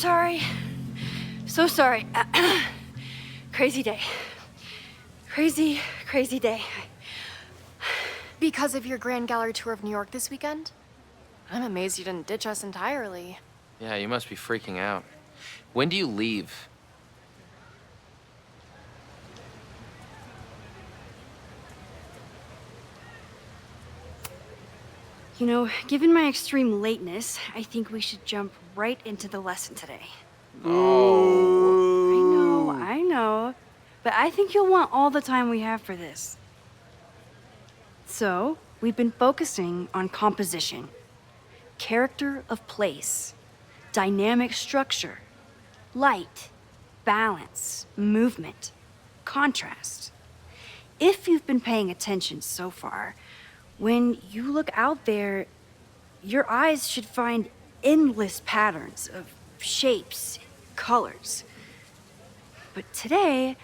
sorry. So sorry. Crazy day. Crazy day. Because of your Grand Gallery tour of New York this weekend? I'm amazed you didn't ditch us entirely. Yeah, you must be freaking out. When do you leave? You know, given my extreme lateness, I think we should jump right into the lesson today. Oh. I know. But I think you'll want all the time we have for this. So, we've been focusing on composition, character of place, dynamic structure, light, balance, movement, contrast. If you've been paying attention so far, when you look out there, your eyes should find endless patterns of shapes, colors. But today,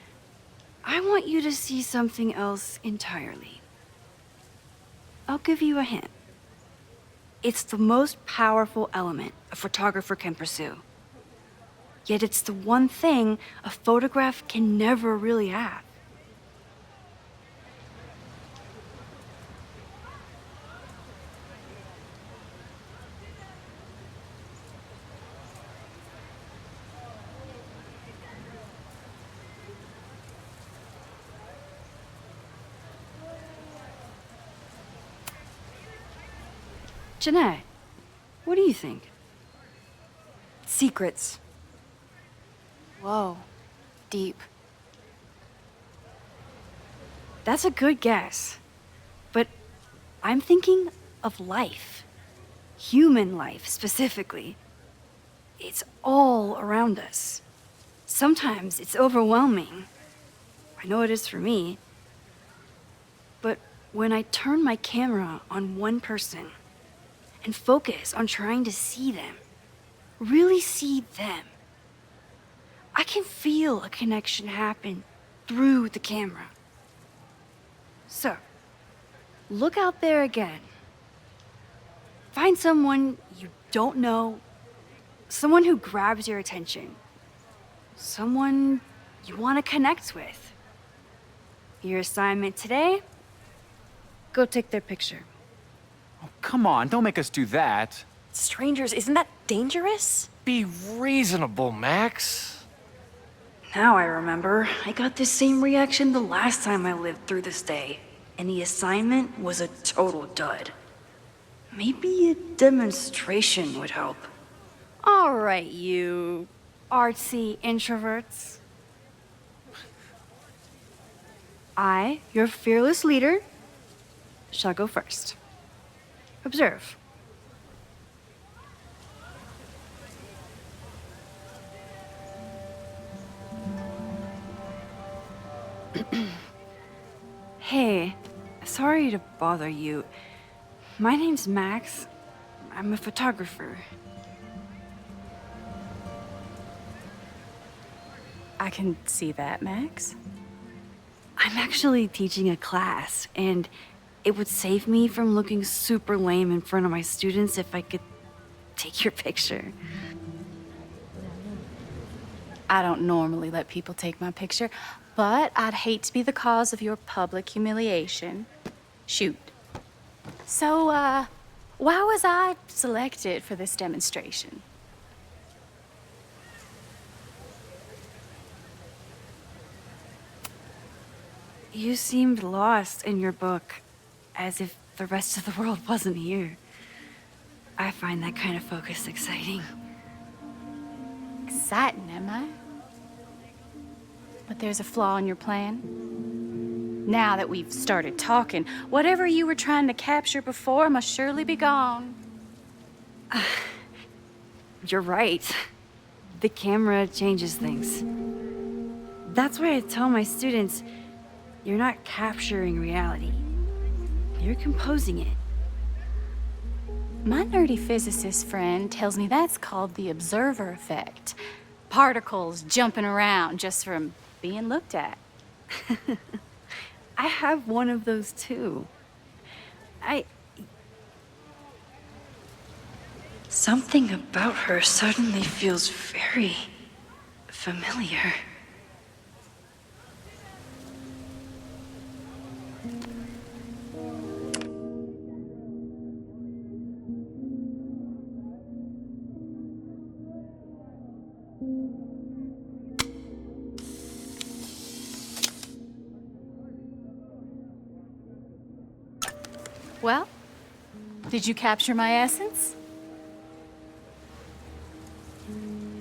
I want you to see something else entirely. I'll give you a hint. It's the most powerful element a photographer can pursue. Yet it's the one thing a photograph can never really have. Jeanette, what do you think? Secrets. Whoa. Deep. That's a good guess. But I'm thinking of life. Human life, specifically. It's all around us. Sometimes it's overwhelming. I know it is for me. But when I turn my camera on one person and focus on trying to see them, really see them, I can feel a connection happen through the camera. So, look out there again. Find someone you don't know, someone who grabs your attention, someone you want to connect with. Your assignment today? Go take their picture. Oh, come on, don't make us do that. Strangers, isn't that dangerous? Be reasonable, Max. Now I remember, I got this same reaction the last time I lived through this day, and the assignment was a total dud. Maybe a demonstration would help. All right, you artsy introverts. I, your fearless leader, shall go first. Observe. Hey, sorry to bother you. My name's Max. I'm a photographer. I can see that, Max. I'm actually teaching a class, and it would save me from looking super lame in front of my students if I could take your picture. I don't normally let people take my picture, but I'd hate to be the cause of your public humiliation. Shoot. So, why was I selected for this demonstration? You seemed lost in your book, as if the rest of the world wasn't here. I find that kind of focus exciting. Exciting, am I? But there's a flaw in your plan. Now that we've started talking, whatever you were trying to capture before must surely be gone. You're right. The camera changes things. That's why I tell my students, you're not capturing reality. You're composing it. My nerdy physicist friend tells me that's called the observer effect. Particles jumping around just from being looked at. I have one of those too. Something about her suddenly feels very familiar. Well, did you capture my essence?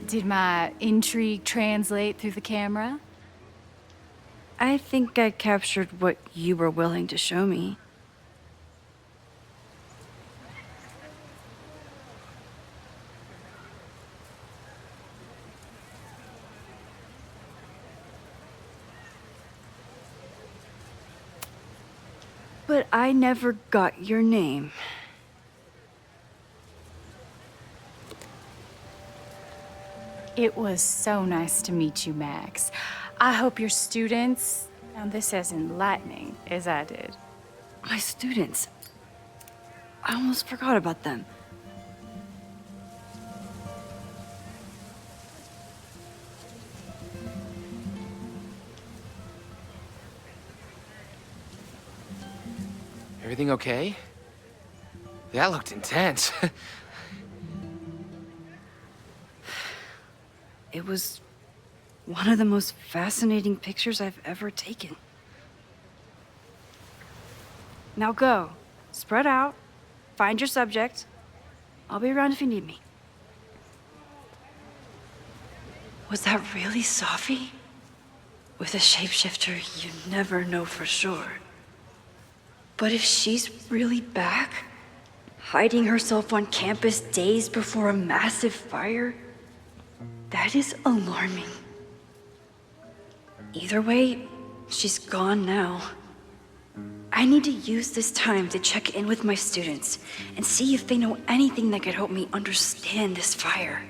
Did my intrigue translate through the camera? I think I captured what you were willing to show me. But I never got your name. It was so nice to meet you, Max. I hope your students found this as enlightening as I did. My students. I almost forgot about them. Everything okay? That looked intense. It was one of the most fascinating pictures I've ever taken. Now go. Spread out. Find your subject. I'll be around if you need me. Was that really Safi? With a shapeshifter, you never know for sure. But if she's really back, hiding herself on campus days before a massive fire, that is alarming. Either way, she's gone now. I need to use this time to check in with my students and see if they know anything that could help me understand this fire.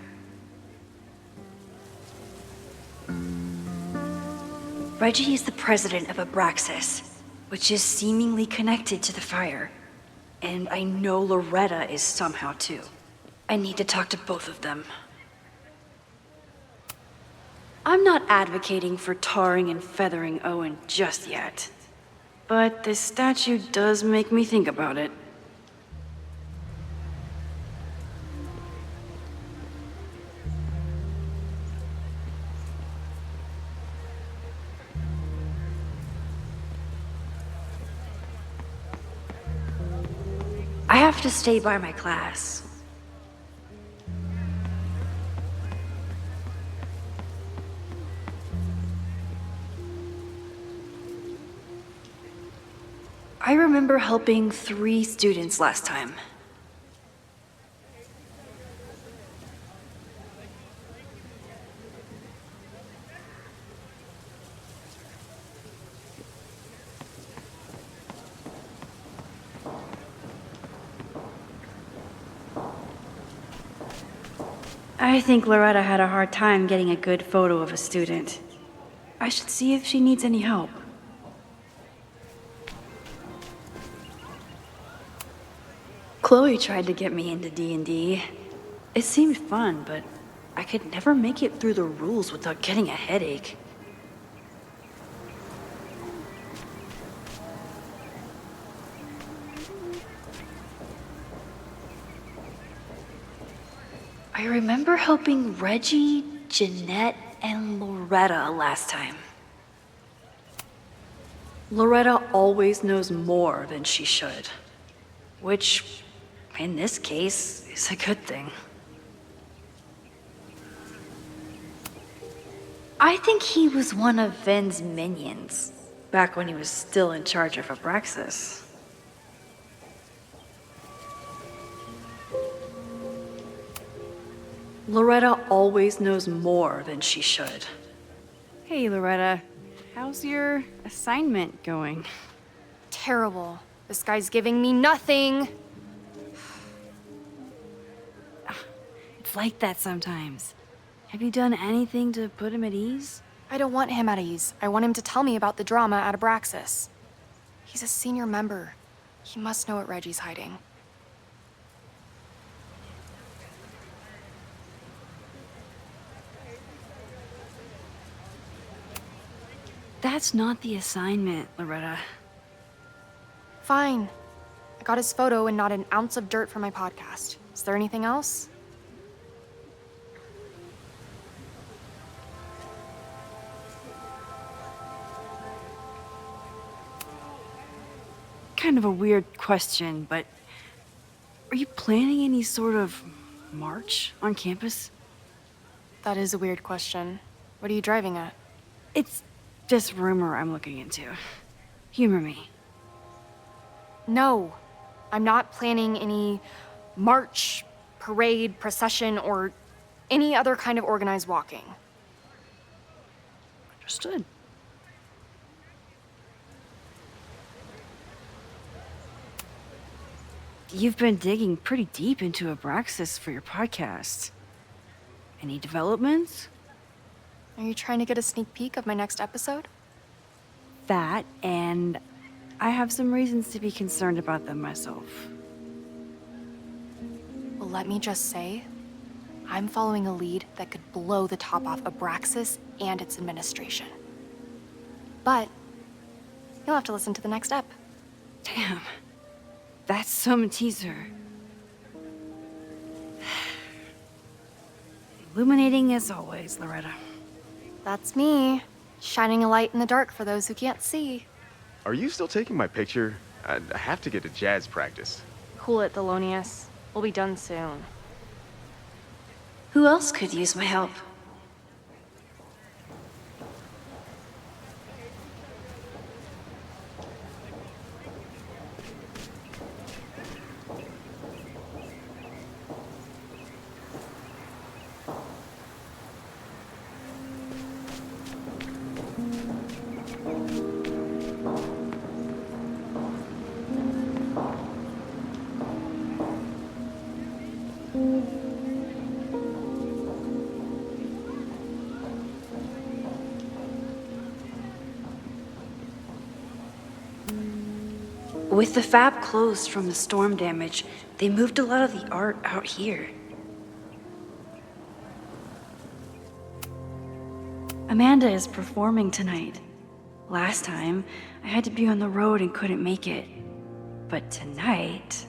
Reggie is the president of Abraxas, which is seemingly connected to the fire. And I know Loretta is somehow too. I need to talk to both of them. I'm not advocating for tarring and feathering Owen just yet. But this statue does make me think about it. I have to stay by my class. I remember helping 3 students last time. I think Loretta had a hard time getting a good photo of a student. I should see if she needs any help. Chloe tried to get me into D&D. It seemed fun, but I could never make it through the rules without getting a headache. I remember helping Reggie, Jeanette, and Loretta last time. Loretta always knows more than she should, which, in this case, is a good thing. I think he was one of Ven's minions, back when he was still in charge of Abraxas. Loretta always knows more than she should. Hey, Loretta. How's your assignment going? Terrible. This guy's giving me nothing. It's like that sometimes. Have you done anything to put him at ease? I don't want him at ease. I want him to tell me about the drama at Abraxas. He's a senior member. He must know what Reggie's hiding. That's not the assignment, Loretta. Fine. I got his photo and not an ounce of dirt for my podcast. Is there anything else? Kind of a weird question, but are you planning any sort of march on campus? That is a weird question. What are you driving at? It's just rumor I'm looking into. Humor me. No, I'm not planning any march, parade, procession, or any other kind of organized walking. Understood. You've been digging pretty deep into Abraxas for your podcast. Any developments? Are you trying to get a sneak peek of my next episode? That, and I have some reasons to be concerned about them myself. Well, let me just say, I'm following a lead that could blow the top off Abraxas and its administration. But you'll have to listen to the next ep. Damn. That's some teaser. Illuminating as always, Loretta. That's me, shining a light in the dark for those who can't see. Are you still taking my picture? I have to get to jazz practice. Cool it, Thelonious. We'll be done soon. Who else could use my help? With the fab closed from the storm damage, they moved a lot of the art out here. Amanda is performing tonight. Last time, I had to be on the road and couldn't make it. But tonight...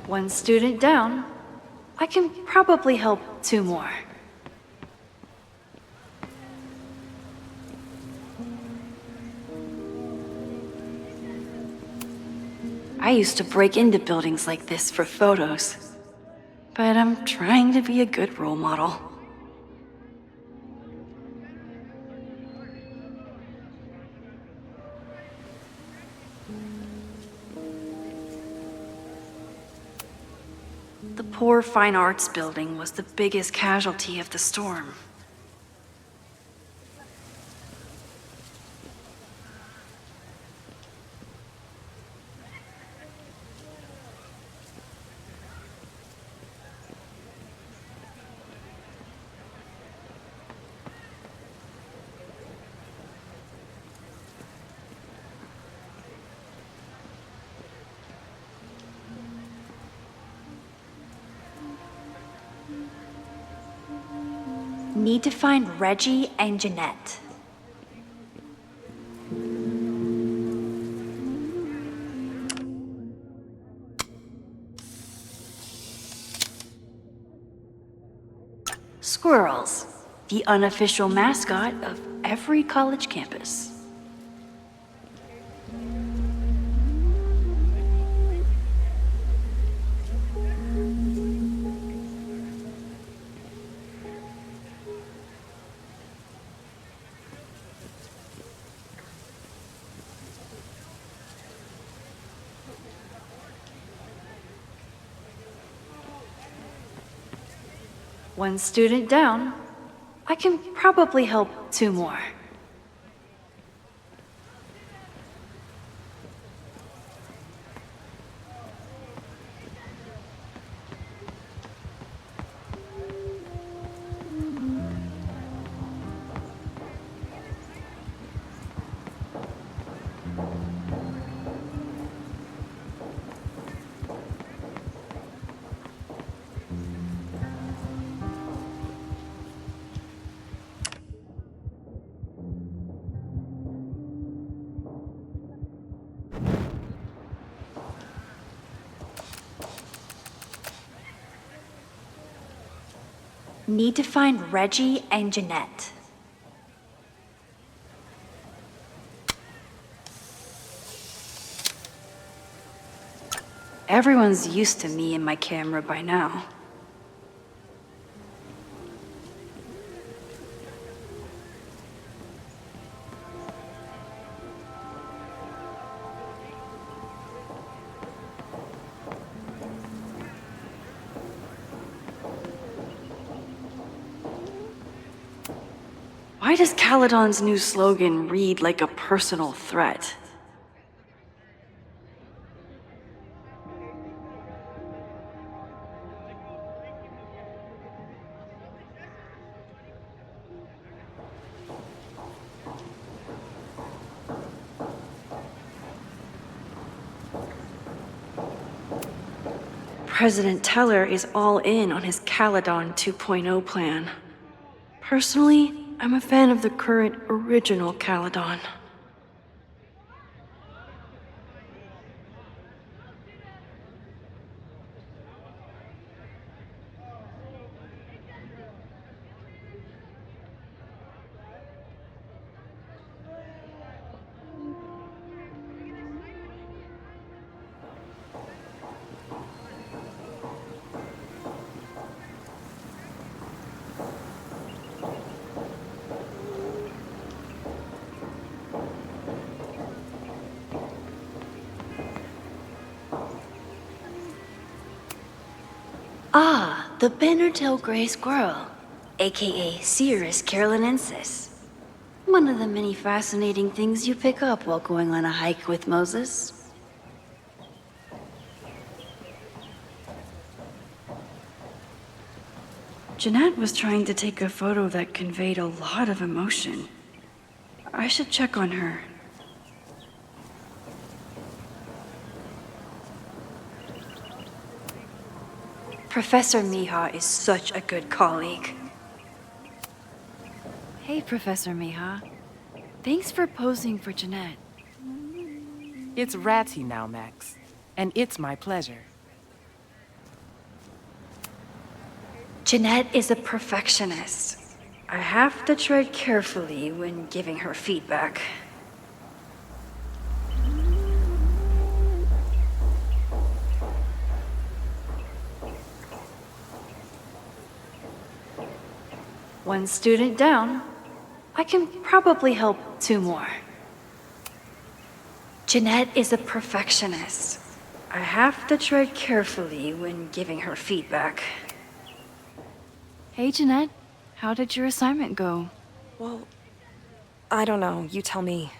One student down. I can probably help 2 more. I used to break into buildings like this for photos, but I'm trying to be a good role model. The poor fine arts building was the biggest casualty of the storm. Need to find Reggie and Jeanette. Squirrels, the unofficial mascot of every college campus. One student down. I can probably help 2 more. Need to find Reggie and Jeanette. Everyone's used to me and my camera by now. Why does Caledon's new slogan read like a personal threat? President Teller is all in on his Caledon 2.0 plan. Personally, I'm a fan of the current original Caledon. Ah, the banner-tailed gray squirrel, aka Cirrus carolinensis. One of the many fascinating things you pick up while going on a hike with Moses. Jeanette was trying to take a photo that conveyed a lot of emotion. I should check on her. Professor Mija is such a good colleague. Hey, Professor Mija. Thanks for posing for Jeanette. It's Ratty now, Max. And it's my pleasure. Jeanette is a perfectionist. I have to tread carefully when giving her feedback. One student down. I can probably help 2 more. Jeanette is a perfectionist. I have to tread carefully when giving her feedback. Hey, Jeanette. How did your assignment go? Well, I don't know. You tell me.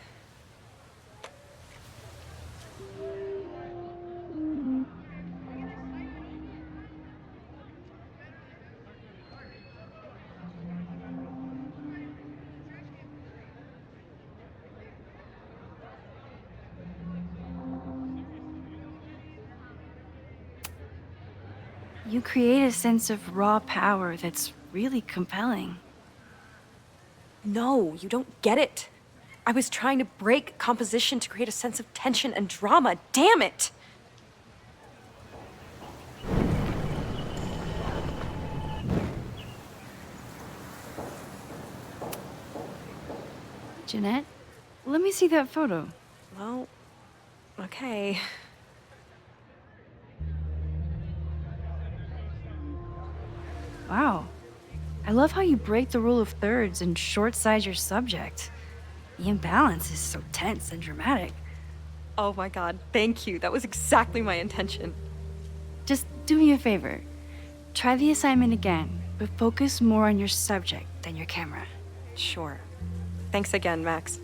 You create a sense of raw power that's really compelling. No, you don't get it. I was trying to break composition to create a sense of tension and drama. Damn it! Jeanette, let me see that photo. Well, okay. Wow. I love how you break the rule of thirds and short-size your subject. The imbalance is so tense and dramatic. Oh my god, thank you. That was exactly my intention. Just do me a favor. Try the assignment again, but focus more on your subject than your camera. Sure. Thanks again, Max.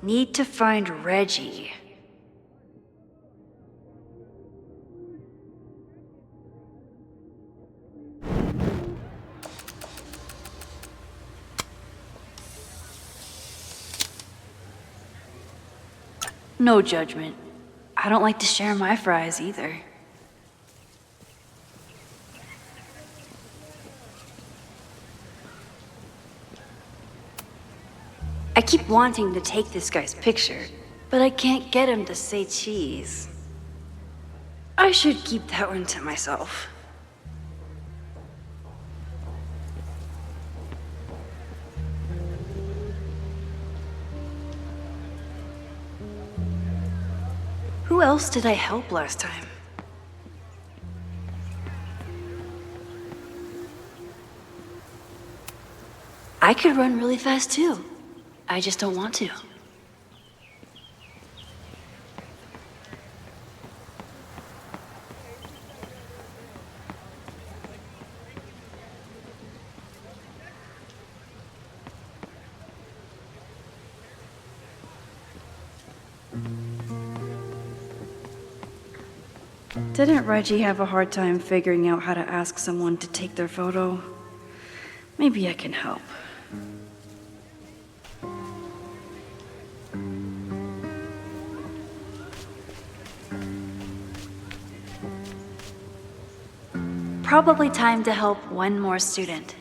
Need to find Reggie. No judgment. I don't like to share my fries either. I keep wanting to take this guy's picture, but I can't get him to say cheese. I should keep that one to myself. Who else did I help last time? I could run really fast too. I just don't want to. Didn't Reggie have a hard time figuring out how to ask someone to take their photo? Maybe I can help. Probably time to help one more student.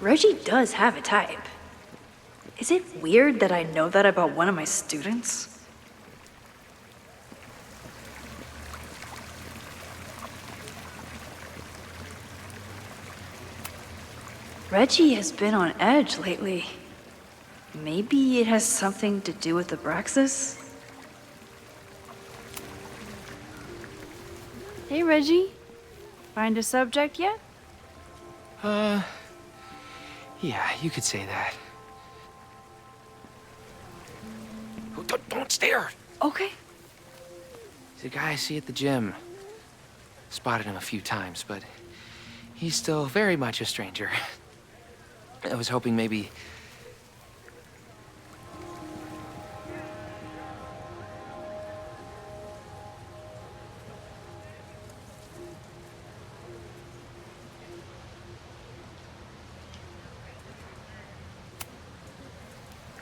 Reggie does have a type. Is it weird that I know that about one of my students? Reggie has been on edge lately. Maybe it has something to do with Abraxas? Hey, Reggie. Find a subject yet? Yeah, you could say that. Oh, don't stare! Okay. He's a guy I see at the gym. Spotted him a few times, but he's still very much a stranger. I was hoping maybe...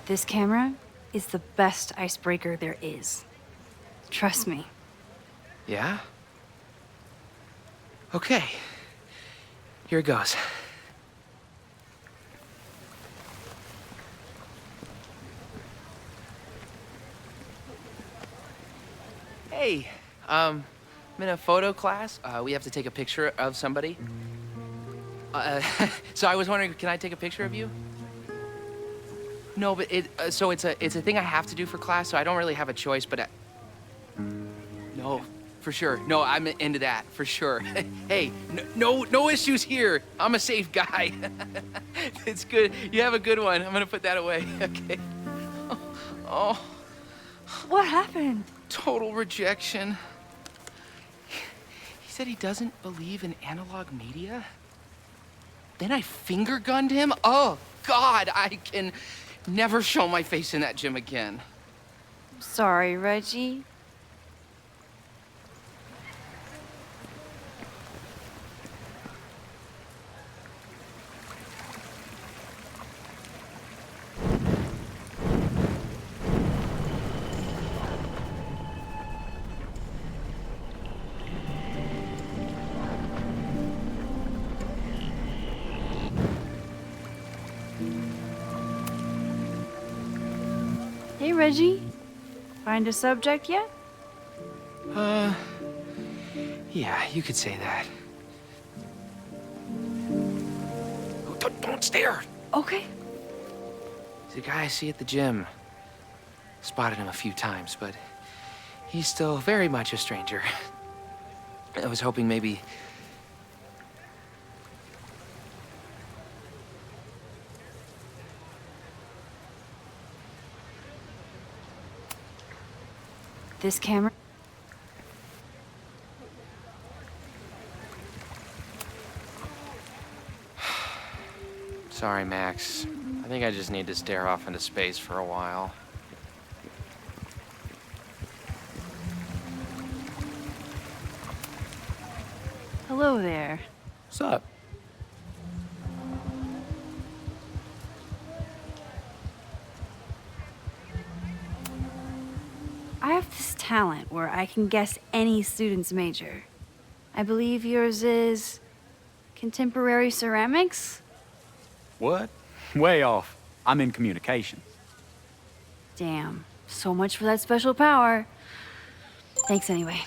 This camera is the best icebreaker there is. Trust me. Yeah? Okay. Here it goes. Hey, I'm in a photo class. We have to take a picture of somebody. So I was wondering, can I take a picture of you? No, but it's a thing I have to do for class, so I don't really have a choice, but no, for sure. No, I'm into that, for sure. Hey, no issues here. I'm a safe guy. It's good. You have a good one. I'm gonna put that away, okay? Oh, What happened? total rejection. He said he doesn't believe in analog media. Then I finger gunned him? Oh, God, I can never show my face in that gym again. Sorry, Reggie. Hey, Reggie. Find a subject yet? Yeah, you could say that. Oh, don't stare! Okay. He's a guy I see at the gym. Spotted him a few times, but he's still very much a stranger. I was hoping maybe... This camera? Sorry, Max. I think I just need to stare off into space for a while. Hello there. What's up? I have this talent where I can guess any student's major. I believe yours is contemporary ceramics? What? Way off. I'm in communications. Damn, so much for that special power. Thanks anyway.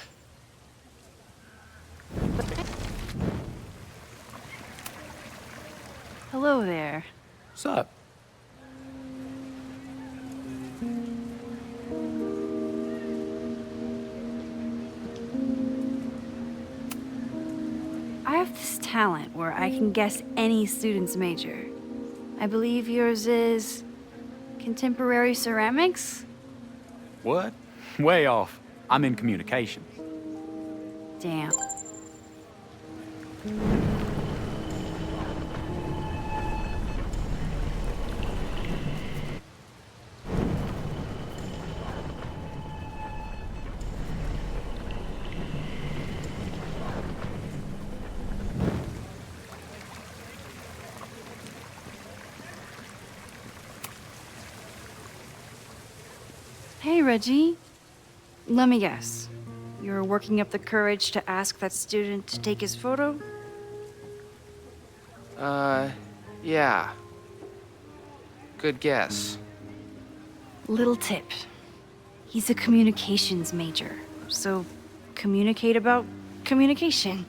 Hello there. What's up? I have this talent where I can guess any student's major. I believe yours is contemporary ceramics? What? Way off. I'm in communications. Damn. Hey, Reggie. Let me guess. You're working up the courage to ask that student to take his photo? Yeah. Good guess. Little tip. He's a communications major, so communicate about communication.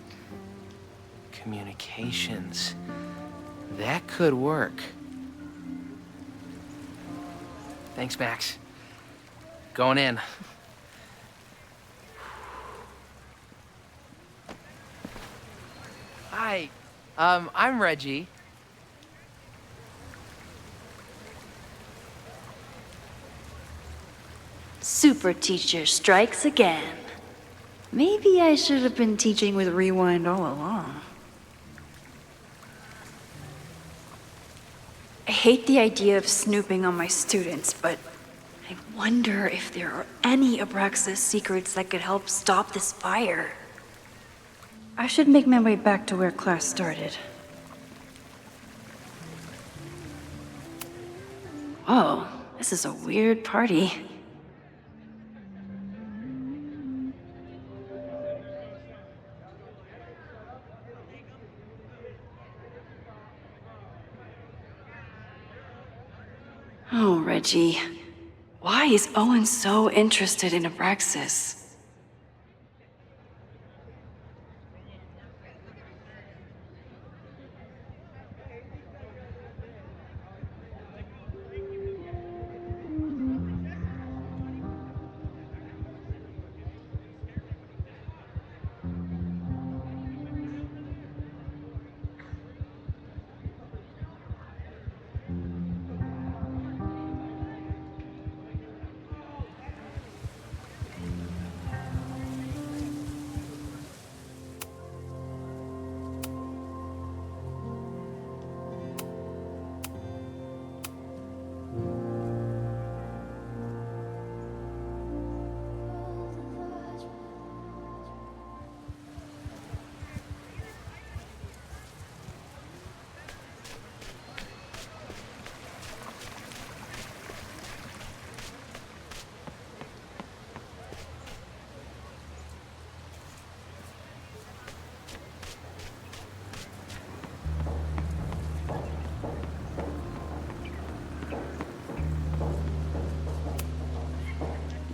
Communications. That could work. Thanks, Max. Going in. Hi, I'm Reggie. Super teacher strikes again. Maybe I should have been teaching with Rewind all along. I hate the idea of snooping on my students, but I wonder if there are any Abraxas secrets that could help stop this fire. I should make my way back to where class started. Whoa, this is a weird party. Oh, Reggie. Why is Owen so interested in Abraxas?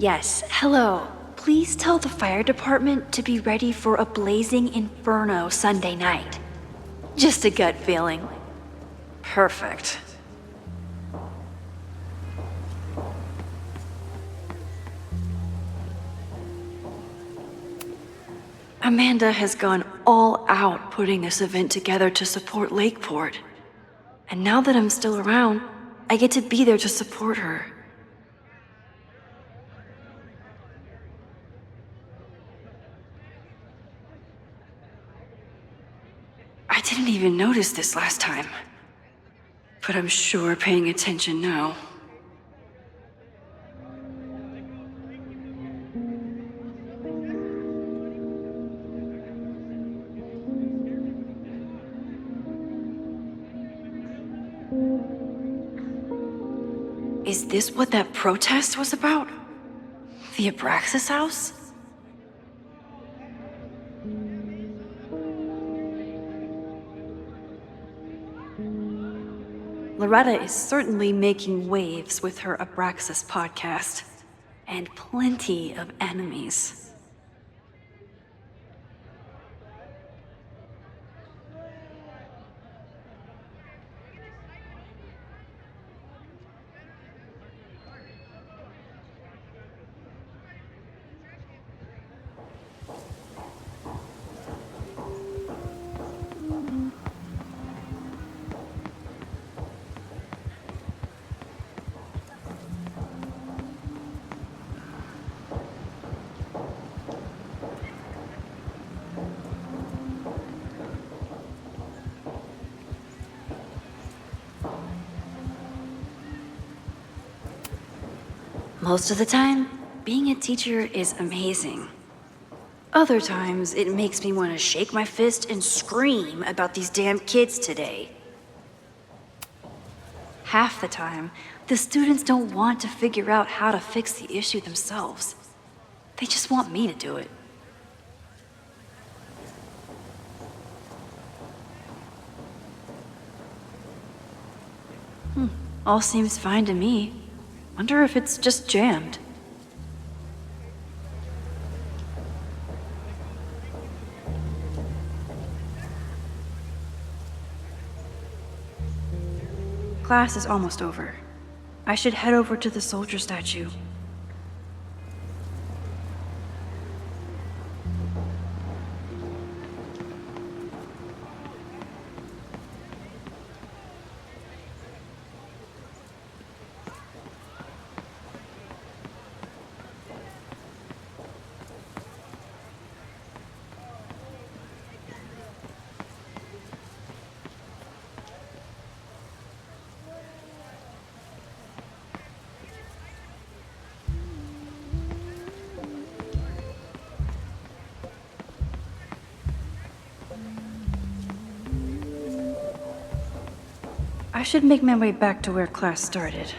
Yes, hello. Please tell the fire department to be ready for a blazing inferno Sunday night. Just a gut feeling. Perfect. Amanda has gone all out putting this event together to support Lakeport. And now that I'm still around, I get to be there to support her. I didn't even notice this last time. But I'm sure paying attention now. Is this what that protest was about? The Abraxas house? Loretta is certainly making waves with her Abraxas podcast. And plenty of enemies. Most of the time, being a teacher is amazing. Other times, it makes me want to shake my fist and scream about these damn kids today. Half the time, the students don't want to figure out how to fix the issue themselves. They just want me to do it. All seems fine to me. Wonder if it's just jammed. Class is almost over. I should head over to the soldier statue. I should make my way back to where class started.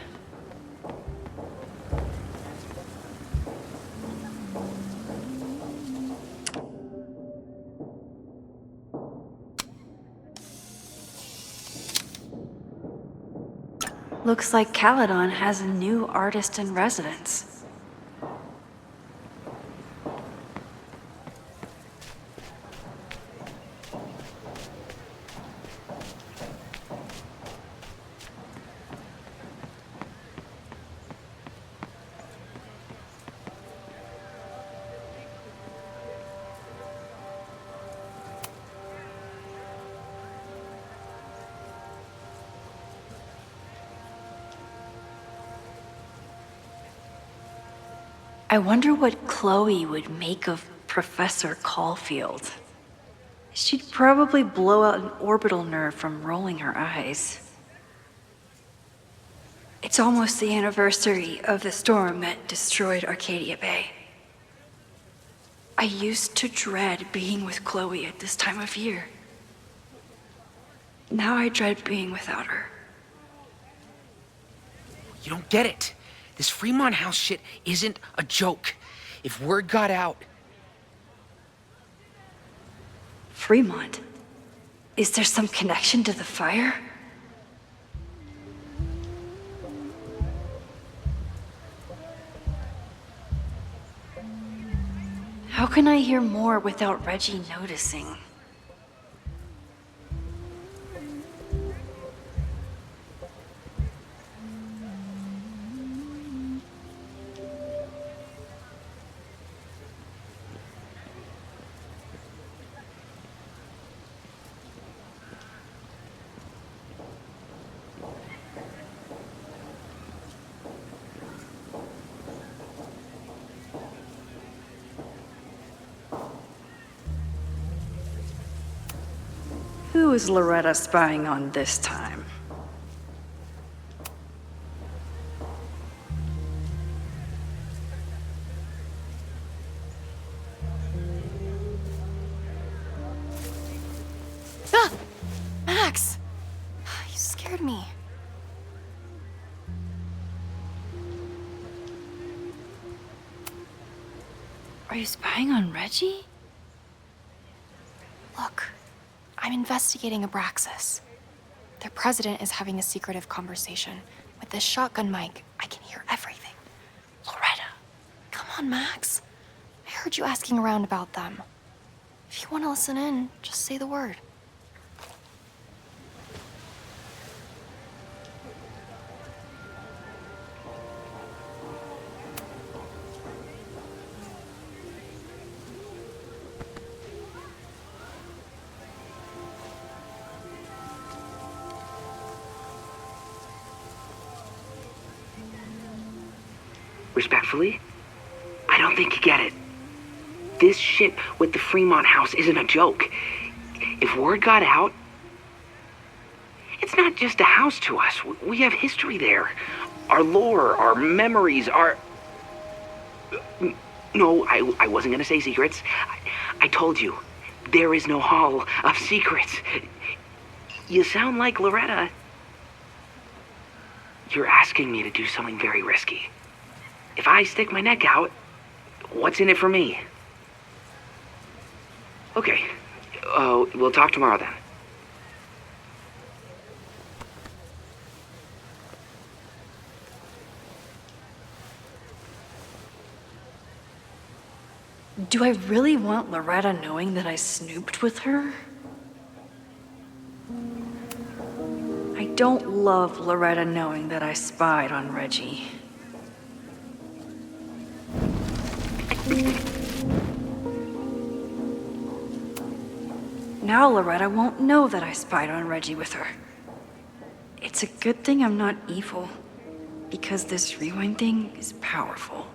Looks like Caledon has a new artist in residence. I wonder what Chloe would make of Professor Caulfield. She'd probably blow out an orbital nerve from rolling her eyes. It's almost the anniversary of the storm that destroyed Arcadia Bay. I used to dread being with Chloe at this time of year. Now I dread being without her. You don't get it. This Fremont House shit isn't a joke. If word got out... Fremont? Is there some connection to the fire? How can I hear more without Reggie noticing? Who is Loretta spying on this time? Ah! Max! You scared me. Are you spying on Reggie? Look, I'm investigating Abraxas. Their president is having a secretive conversation. With this shotgun mic, I can hear everything. Loretta, come on, Max. I heard you asking around about them. If you want to listen in, just say the word. Respectfully, I don't think you get it. This shit with the Fremont house isn't a joke. If word got out, it's not just a house to us. We have history there. Our lore, our memories, our... No, I wasn't gonna say secrets. I told you, there is no hall of secrets. You sound like Loretta. You're asking me to do something very risky. If I stick my neck out, what's in it for me? Okay. We'll talk tomorrow then. Do I really want Loretta knowing that I snooped with her? I don't love Loretta knowing that I spied on Reggie. Now Loretta won't know that I spied on Reggie with her. It's a good thing I'm not evil, because this rewind thing is powerful.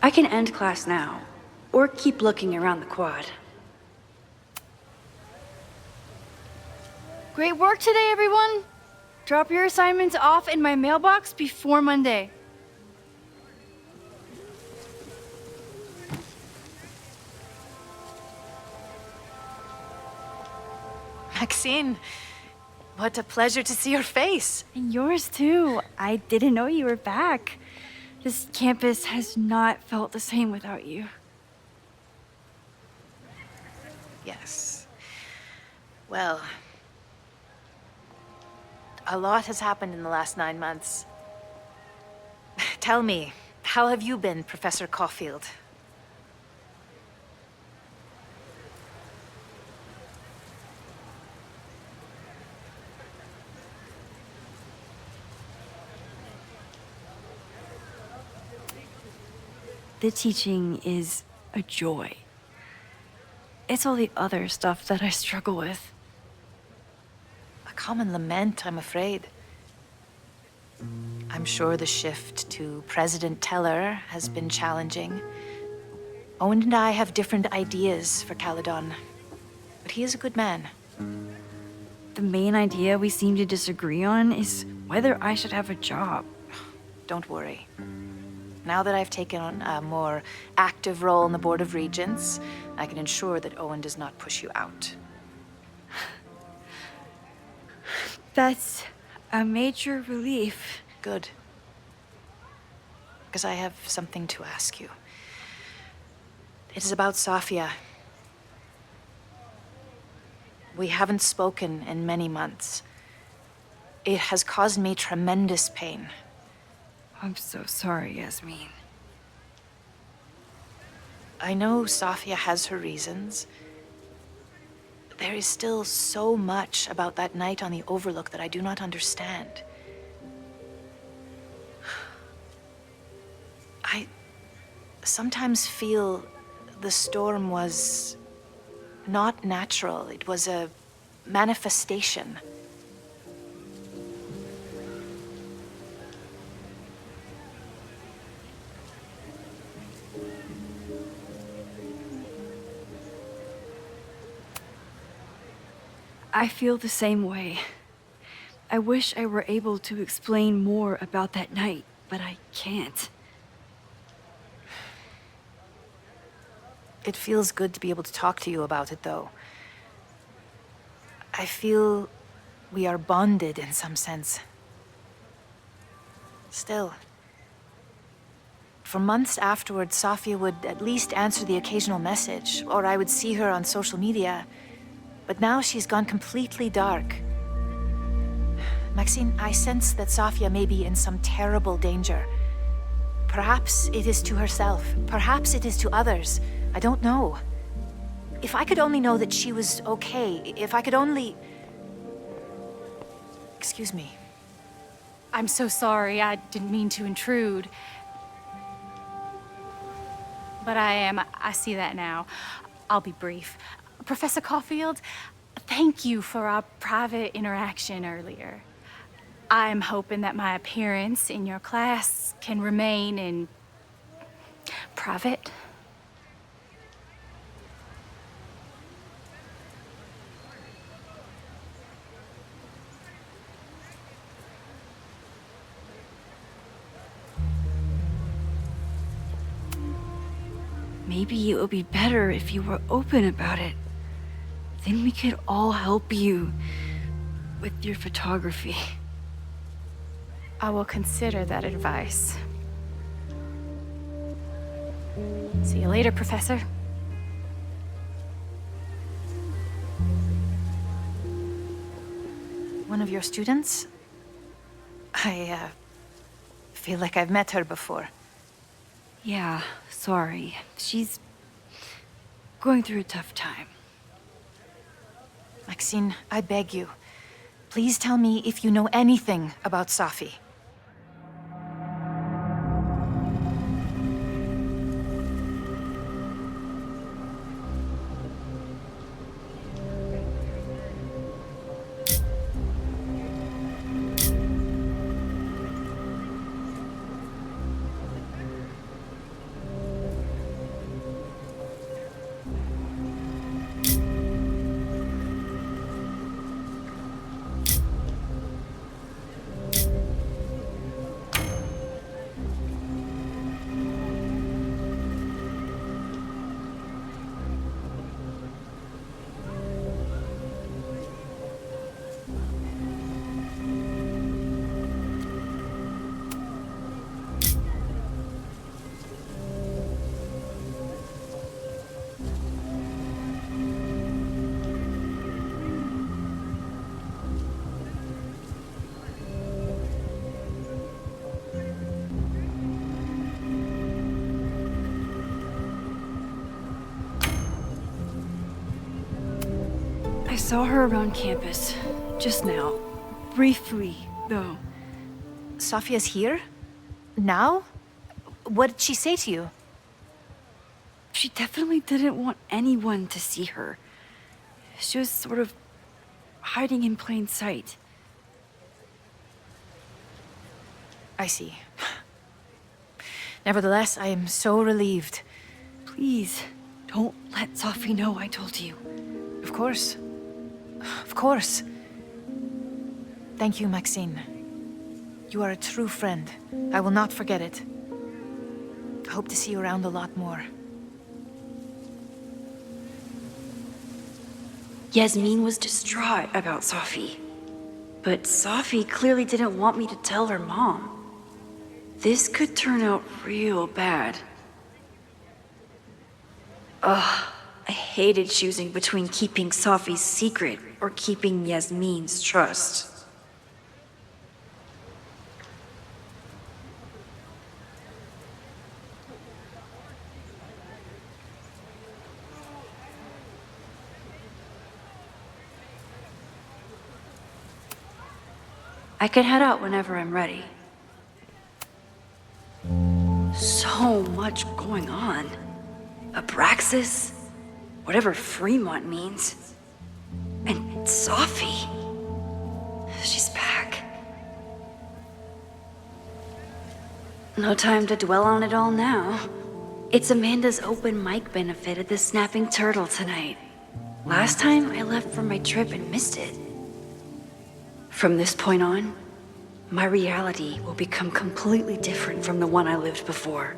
I can end class now, or keep looking around the quad. Great work today, everyone! Drop your assignments off in my mailbox before Monday. Maxine, what a pleasure to see your face. And yours too. I didn't know you were back. This campus has not felt the same without you. Yes. Well, a lot has happened in the last 9 months. Tell me, how have you been, Professor Caulfield? The teaching is a joy. It's all the other stuff that I struggle with. A common lament, I'm afraid. I'm sure the shift to President Teller has been challenging. Owen and I have different ideas for Caledon, but he is a good man. The main idea we seem to disagree on is whether I should have a job. Don't worry. Now that I've taken on a more active role in the Board of Regents, I can ensure that Owen does not push you out. That's a major relief. Good. Because I have something to ask you. It is about Sofia. We haven't spoken in many months. It has caused me tremendous pain. I'm so sorry, Yasmin. I know Sofia has her reasons. There is still so much about that night on the Overlook that I do not understand. I sometimes feel the storm was not natural. It was a manifestation. I feel the same way. I wish I were able to explain more about that night, but I can't. It feels good to be able to talk to you about it, though. I feel we are bonded in some sense. Still, for months afterwards, Sofia would at least answer the occasional message, or I would see her on social media. But now she's gone completely dark. Maxine, I sense that Sofia may be in some terrible danger. Perhaps it is to herself. Perhaps it is to others. I don't know. If I could only know that she was okay, if I could only... Excuse me. I'm so sorry. I didn't mean to intrude. But I see that now. I'll be brief. Professor Caulfield, thank you for our private interaction earlier. I'm hoping that my appearance in your class can remain in private. Maybe it would be better if you were open about it. Then we could all help you with your photography. I will consider that advice. See you later, Professor. One of your students? I feel like I've met her before. Yeah, sorry. She's going through a tough time. Maxine, I beg you. Please tell me if you know anything about Safi. I saw her around campus, just now. Briefly, though. Sofia's here? Now? What did she say to you? She definitely didn't want anyone to see her. She was sort of hiding in plain sight. I see. Nevertheless, I am so relieved. Please, don't let Safi know I told you. Of course. Of course. Thank you, Maxine. You are a true friend. I will not forget it. I hope to see you around a lot more. Yasmin was distraught about Safi. But Safi clearly didn't want me to tell her mom. This could turn out real bad. Ugh, I hated choosing between keeping Safi's secret or keeping Yasmin's trust. I can head out whenever I'm ready. So much going on. Abraxas, whatever Fremont means. And Safi. She's back. No time to dwell on it all now. It's Amanda's open mic benefit at the Snapping Turtle tonight. Last time I left for my trip and missed it. From this point on, my reality will become completely different from the one I lived before.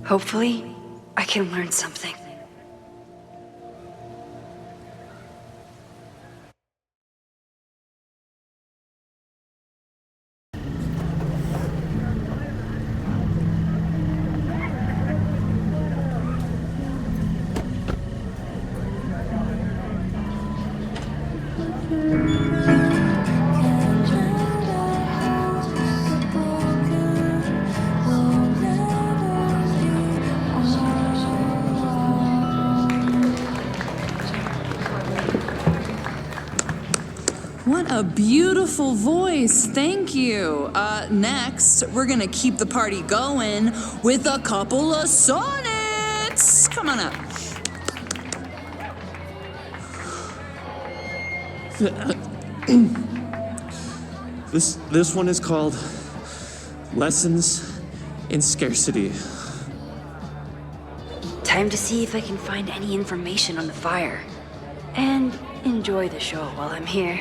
Hopefully, I can learn something. What a beautiful voice, thank you. Next, we're gonna keep the party going with a couple of sonnets. Come on up. This one is called Lessons in Scarcity. Time to see if I can find any information on the fire. And enjoy the show while I'm here.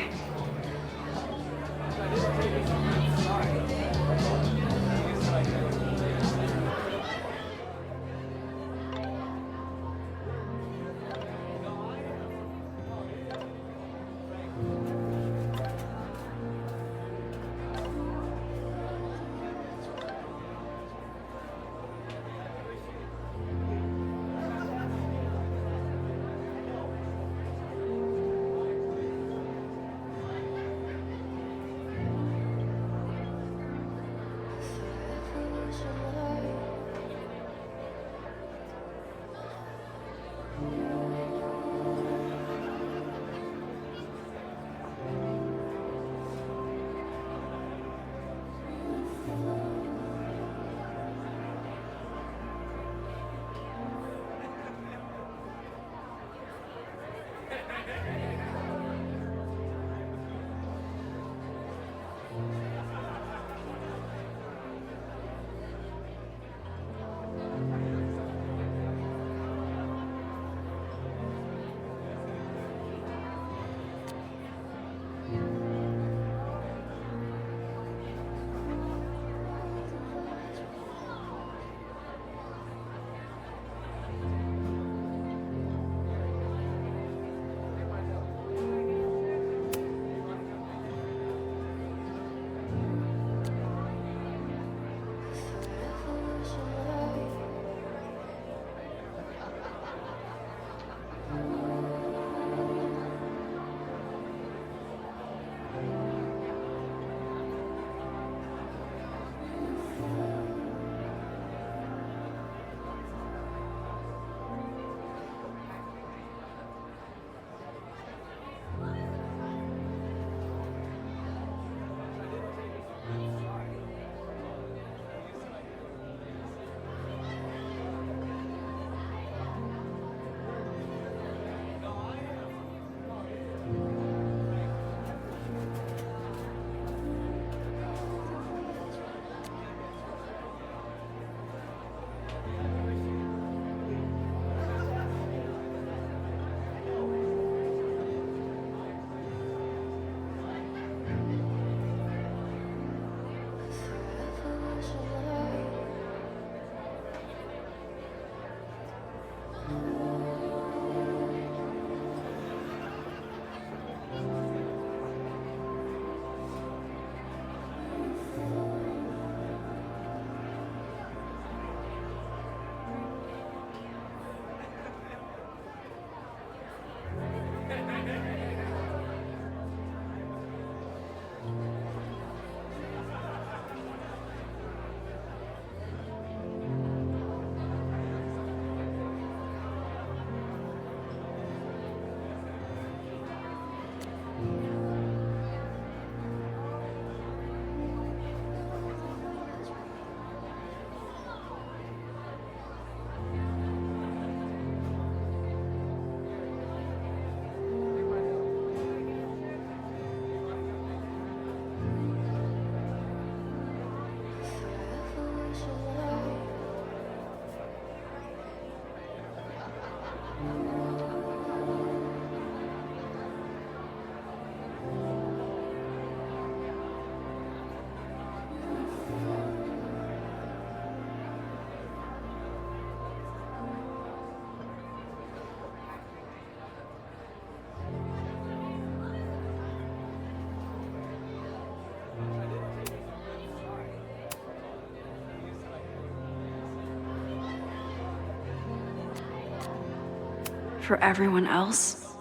for everyone else,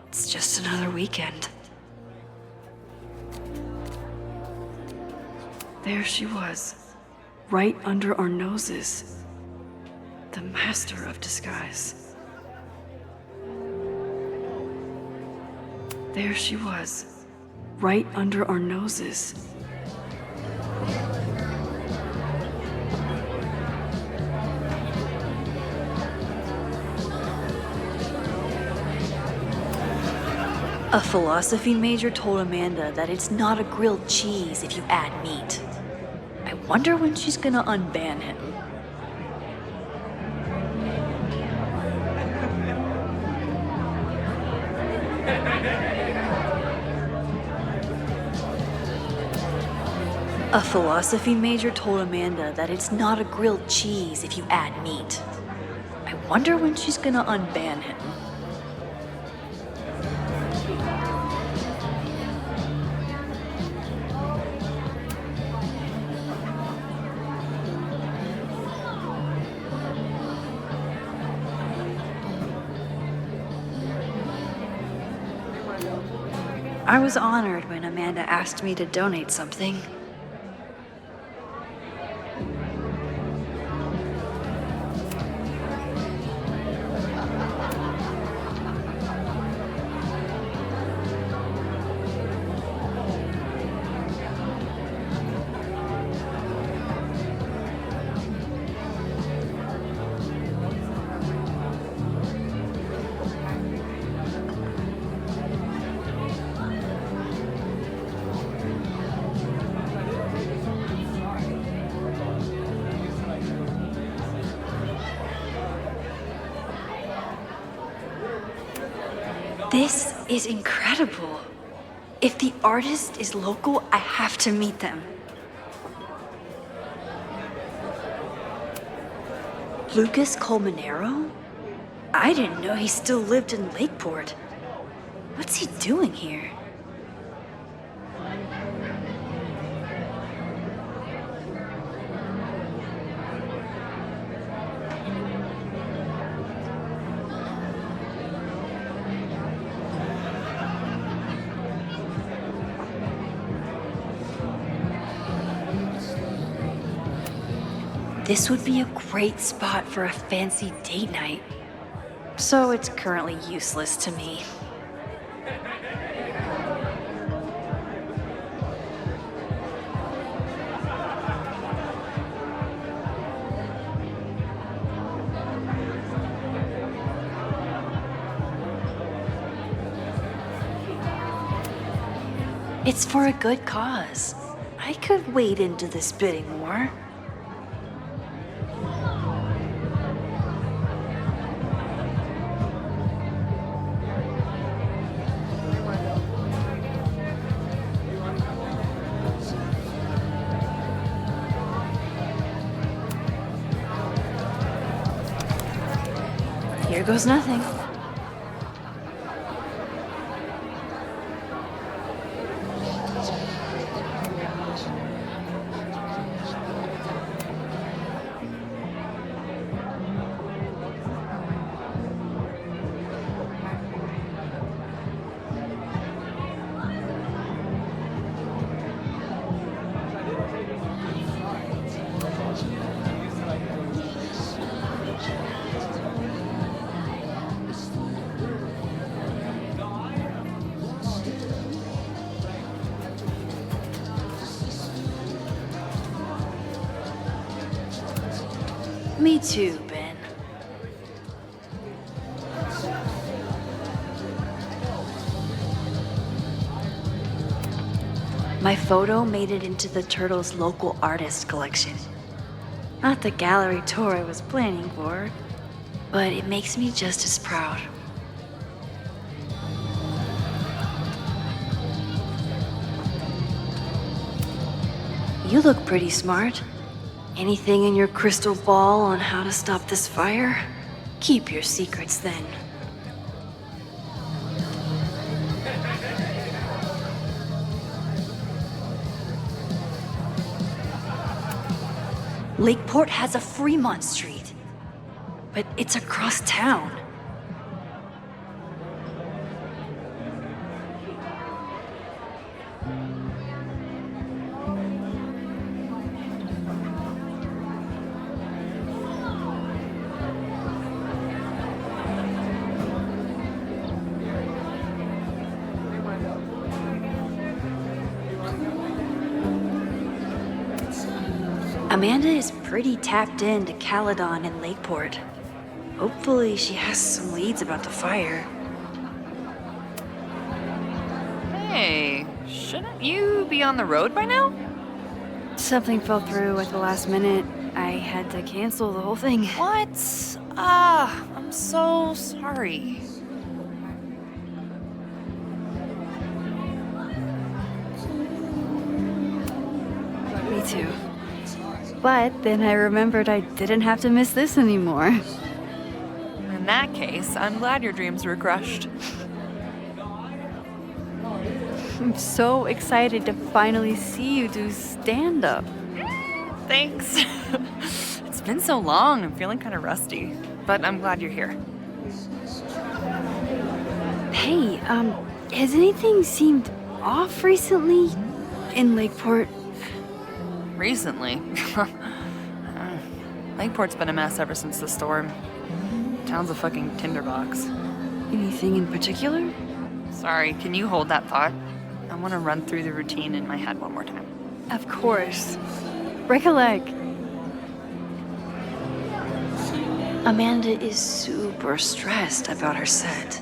it's just another weekend. There she was, right under our noses. The master of disguise. There she was, right under our noses. A philosophy major told Amanda that it's not a grilled cheese if you add meat. I wonder when she's gonna unban him. A philosophy major told Amanda that it's not a grilled cheese if you add meat. I wonder when she's gonna unban him. I was honored when Amanda asked me to donate something. This is incredible. If the artist is local, I have to meet them. Lucas Colmenero? I didn't know he still lived in Lakeport. What's he doing here? This would be a great spot for a fancy date night. So it's currently useless to me. It's for a good cause. I could wade into this bidding war. Here goes nothing. Me too, Ben. My photo made it into the Turtles' local artist collection. Not the gallery tour I was planning for, but it makes me just as proud. You look pretty smart. Anything in your crystal ball on how to stop this fire? Keep your secrets then. Lakeport has a Fremont Street, but it's across town. Amanda is pretty tapped into Caledon and Lakeport. Hopefully she has some leads about the fire. Hey, shouldn't you be on the road by now? Something fell through at the last minute. I had to cancel the whole thing. What? I'm so sorry. Me too. But then I remembered I didn't have to miss this anymore. In that case, I'm glad your dreams were crushed. I'm so excited to finally see you do stand-up. Thanks. It's been so long, I'm feeling kind of rusty. But I'm glad you're here. Hey, has anything seemed off recently in Lakeport? Recently? Lakeport's been a mess ever since the storm. Town's a fucking tinderbox. Anything in particular? Sorry, can you hold that thought? I want to run through the routine in my head one more time. Of course. Break a leg. Amanda is super stressed about her set.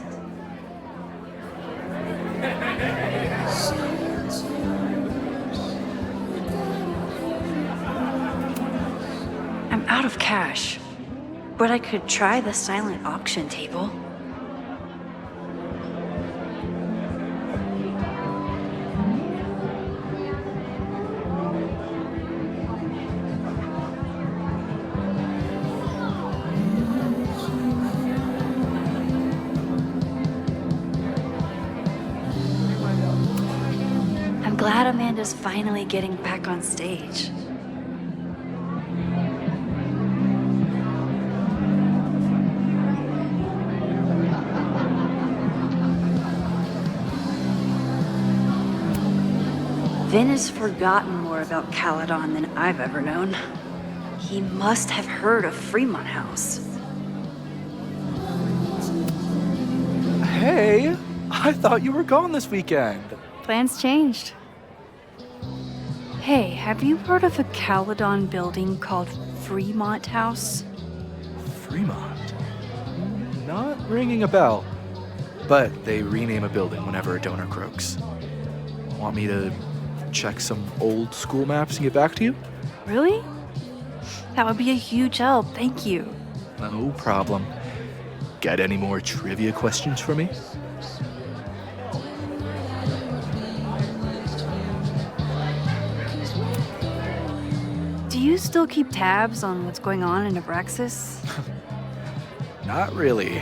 I'm out of cash, but I could try the silent auction table. I'm glad Amanda's finally getting back on stage. Vin has forgotten more about Caledon than I've ever known. He must have heard of Fremont House. Hey, I thought you were gone this weekend. Plans changed. Hey, have you heard of a Caledon building called Fremont House? Fremont? Not ringing a bell. But they rename a building whenever a donor croaks. Want me to check some old school maps and get back to you? Really? That would be a huge help, thank you. No problem. Got any more trivia questions for me? Do you still keep tabs on what's going on in Abraxas? Not really.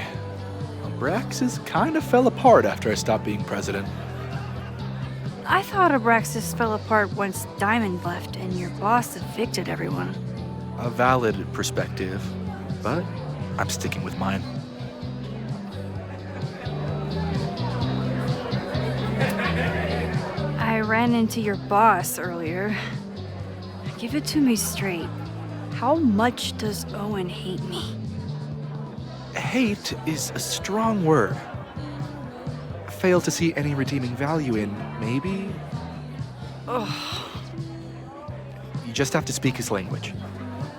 Abraxas kind of fell apart after I stopped being president. I thought Abraxas fell apart once Diamond left and your boss evicted everyone. A valid perspective, but I'm sticking with mine. I ran into your boss earlier. Give it to me straight. How much does Owen hate me? Hate is a strong word. Fail to see any redeeming value in, maybe? Ugh. You just have to speak his language.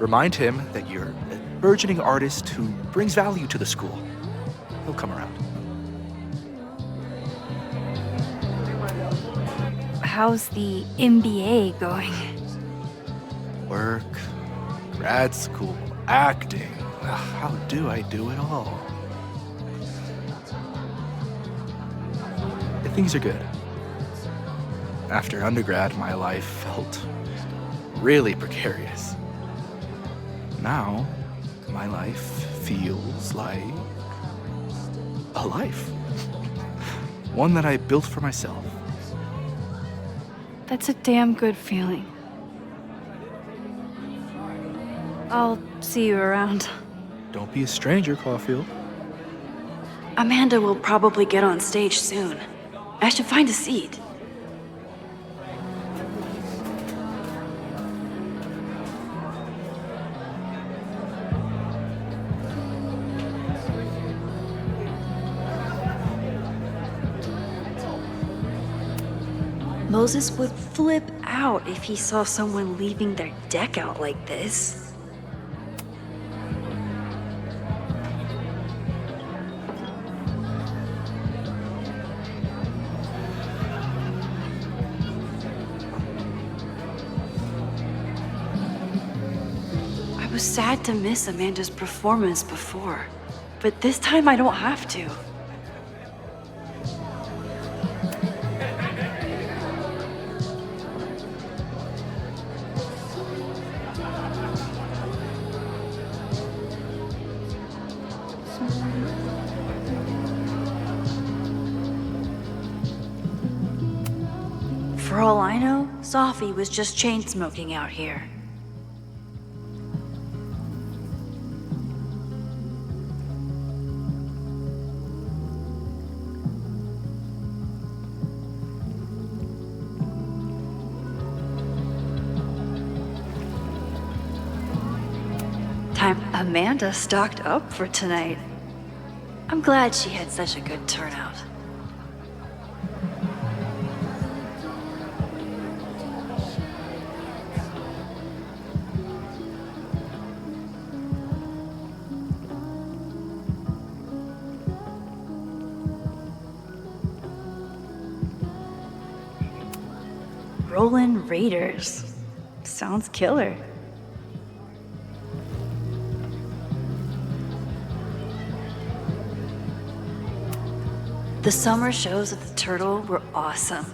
Remind him that you're a burgeoning artist who brings value to the school. He'll come around. How's the MBA going? Work, grad school, acting. How do I do it all? Things are good. After undergrad, my life felt really precarious. Now, my life feels like a life. One that I built for myself. That's a damn good feeling. I'll see you around. Don't be a stranger, Caulfield. Amanda will probably get on stage soon. I should find a seat. Moses would flip out if he saw someone leaving their deck out like this. I was sad to miss Amanda's performance before, but this time I don't have to. For all I know, Sophie was just chain smoking out here. Time Amanda stocked up for tonight. I'm glad she had such a good turnout. Rollin' Raiders. Sounds killer. The summer shows at the Turtle were awesome.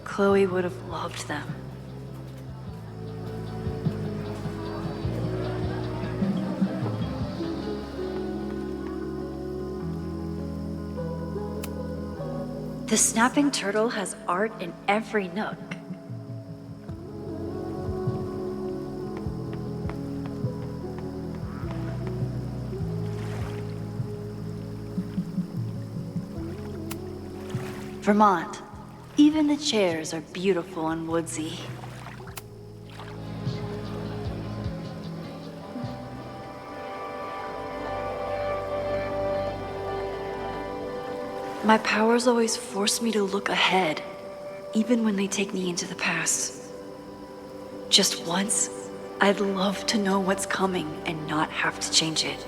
Chloe would have loved them. The Snapping Turtle has art in every nook. Vermont. Even the chairs are beautiful and woodsy. My powers always force me to look ahead, even when they take me into the past. Just once, I'd love to know what's coming and not have to change it.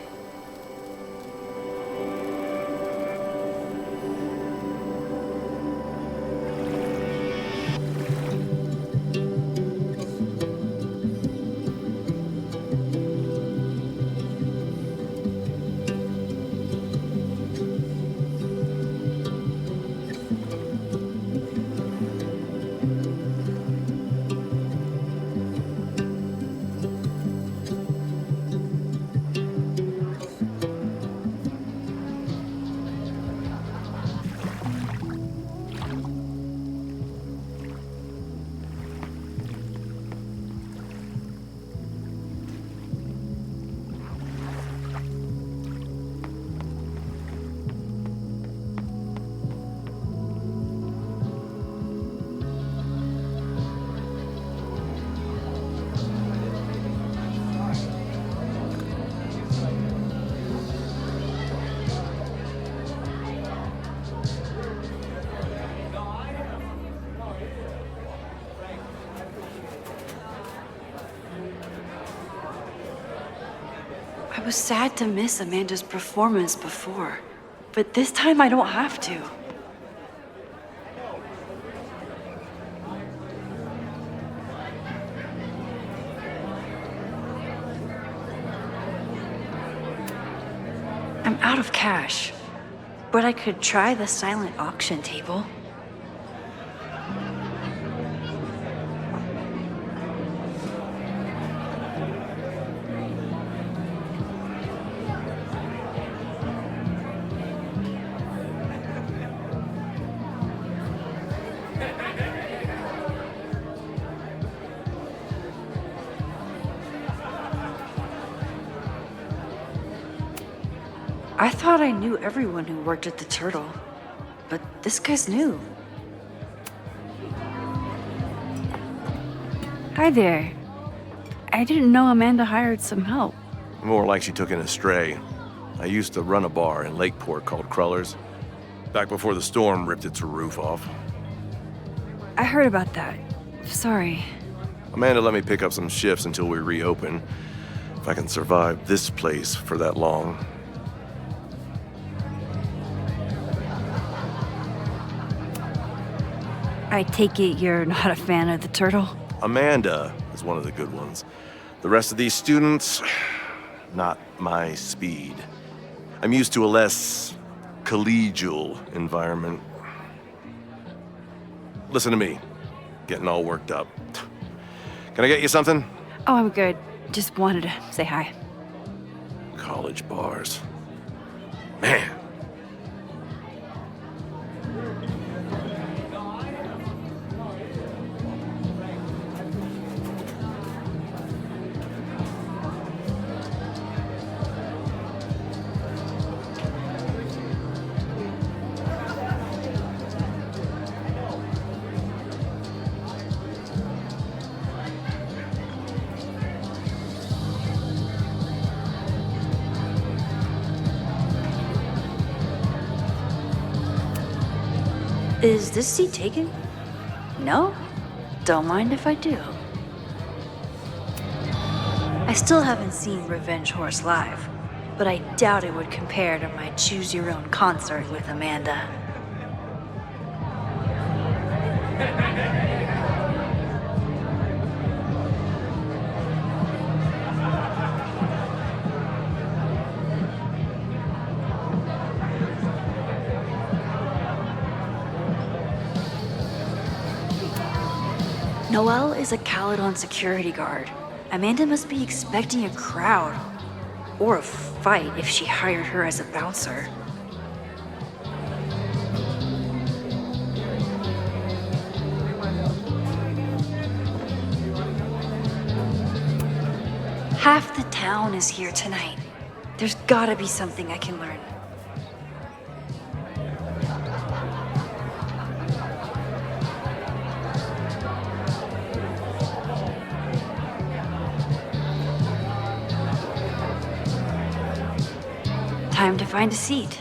I was sad to miss Amanda's performance before, but this time I don't have to. I'm out of cash, but I could try the silent auction table. I thought I knew everyone who worked at the Turtle, but this guy's new. Hi there. I didn't know Amanda hired some help. More like she took in a stray. I used to run a bar in Lakeport called Crullers, back before the storm ripped its roof off. I heard about that. Sorry. Amanda let me pick up some shifts until we reopen. If I can survive this place for that long. I take it you're not a fan of the turtle? Amanda is one of the good ones. The rest of these students, not my speed. I'm used to a less collegial environment. Listen to me, getting all worked up. Can I get you something? Oh, I'm good. Just wanted to say hi. College bars. Man. Is this seat taken? No? Don't mind if I do. I still haven't seen Revenge Horse live, but I doubt it would compare to my Choose Your Own concert with Amanda. Noelle is a Caledon security guard. Amanda must be expecting a crowd. Or a fight if she hired her as a bouncer. Half the town is here tonight. There's gotta be something I can learn. Time to find a seat.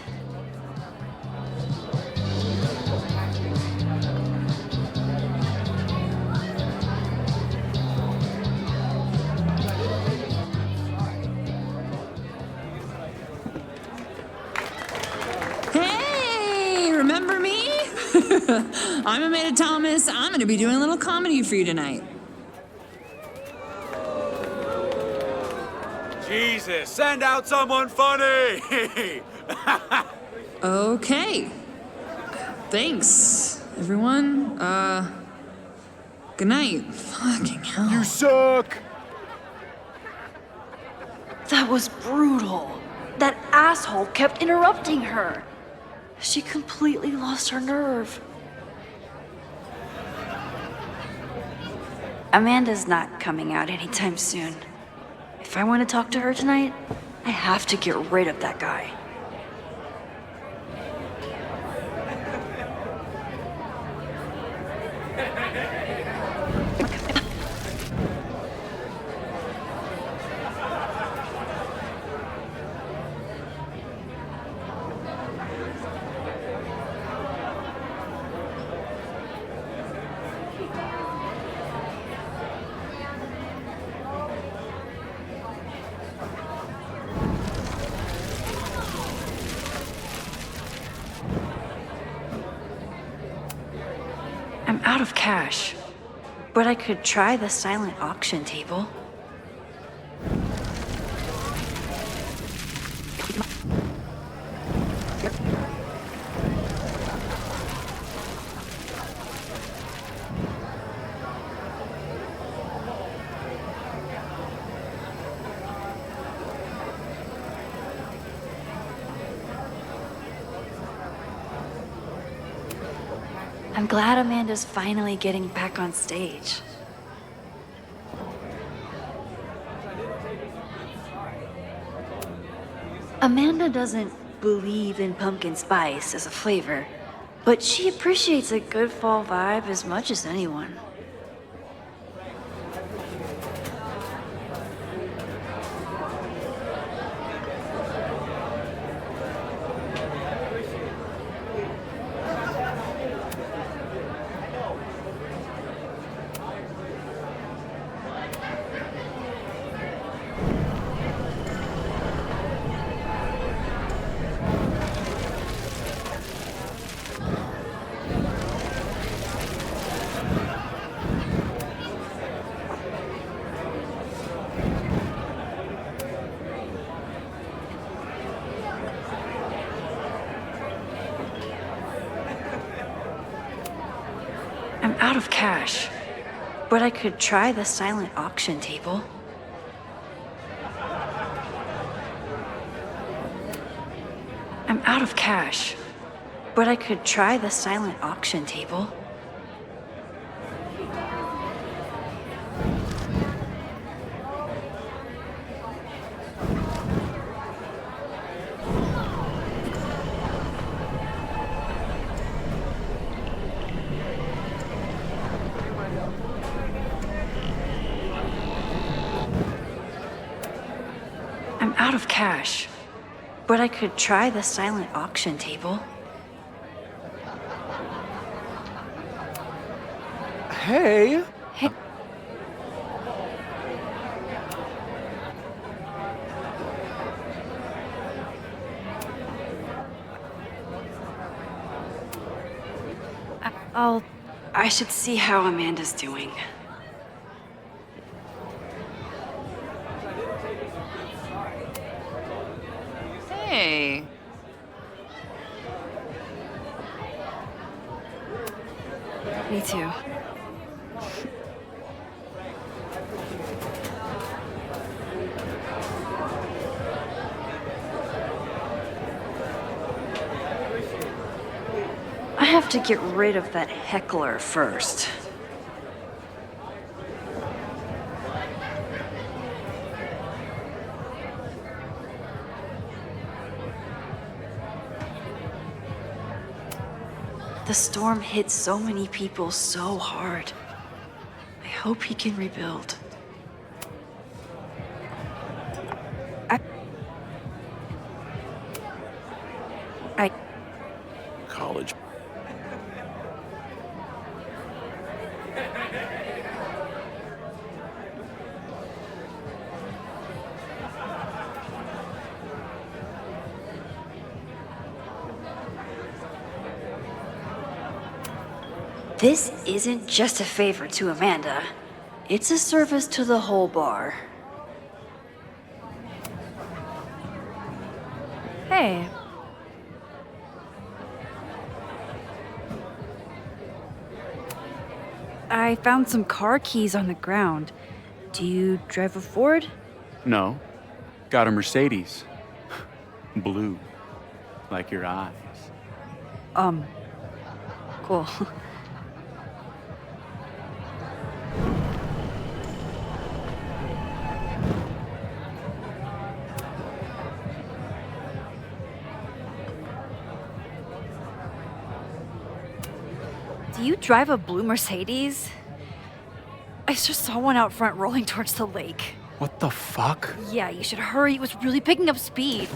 Hey, remember me? I'm Amanda Thomas. I'm gonna be doing a little comedy for you tonight. Jesus, send out someone funny! Okay. Thanks, everyone. Good night. Fucking hell. You suck! That was brutal. That asshole kept interrupting her. She completely lost her nerve. Amanda's not coming out anytime soon. If I want to talk to her tonight, I have to get rid of that guy. I'm out of cash, but I could try the silent auction table. I'm glad Amanda's finally getting back on stage. Amanda doesn't believe in pumpkin spice as a flavor, but she appreciates a good fall vibe as much as anyone. out of cash, but I could try the silent auction table. I'm out of cash, but I could try the silent auction table. I'm out of cash, but I could try the silent auction table. Hey. Hey. I should see how Amanda's doing. Hey. Me too. I have to get rid of that heckler first. The storm hit so many people so hard. I hope he can rebuild. College. This isn't just a favor to Amanda. It's a service to the whole bar. Hey. I found some car keys on the ground. Do you drive a Ford? No. Got a Mercedes. Blue. Like your eyes. Cool. Do you drive a blue Mercedes? I just saw one out front rolling towards the lake. What the fuck? Yeah, you should hurry. It was really picking up speed.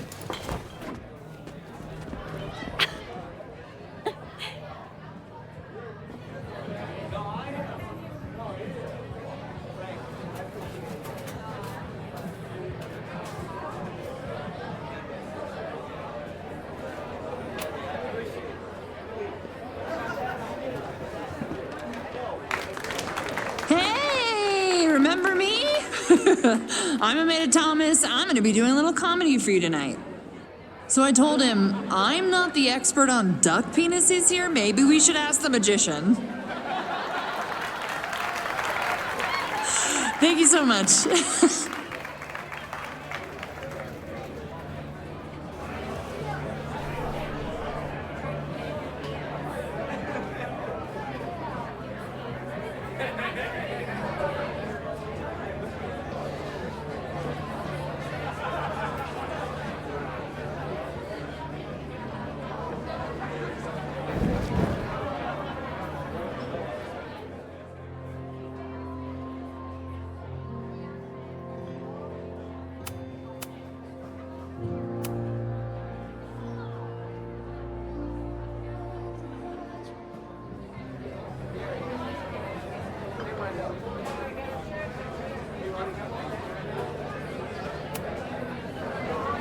Hey, remember me? I'm Amanda Thomas. I'm going to be doing a little comedy for you tonight. So I told him, I'm not the expert on duck penises here. Maybe we should ask the magician. Thank you so much.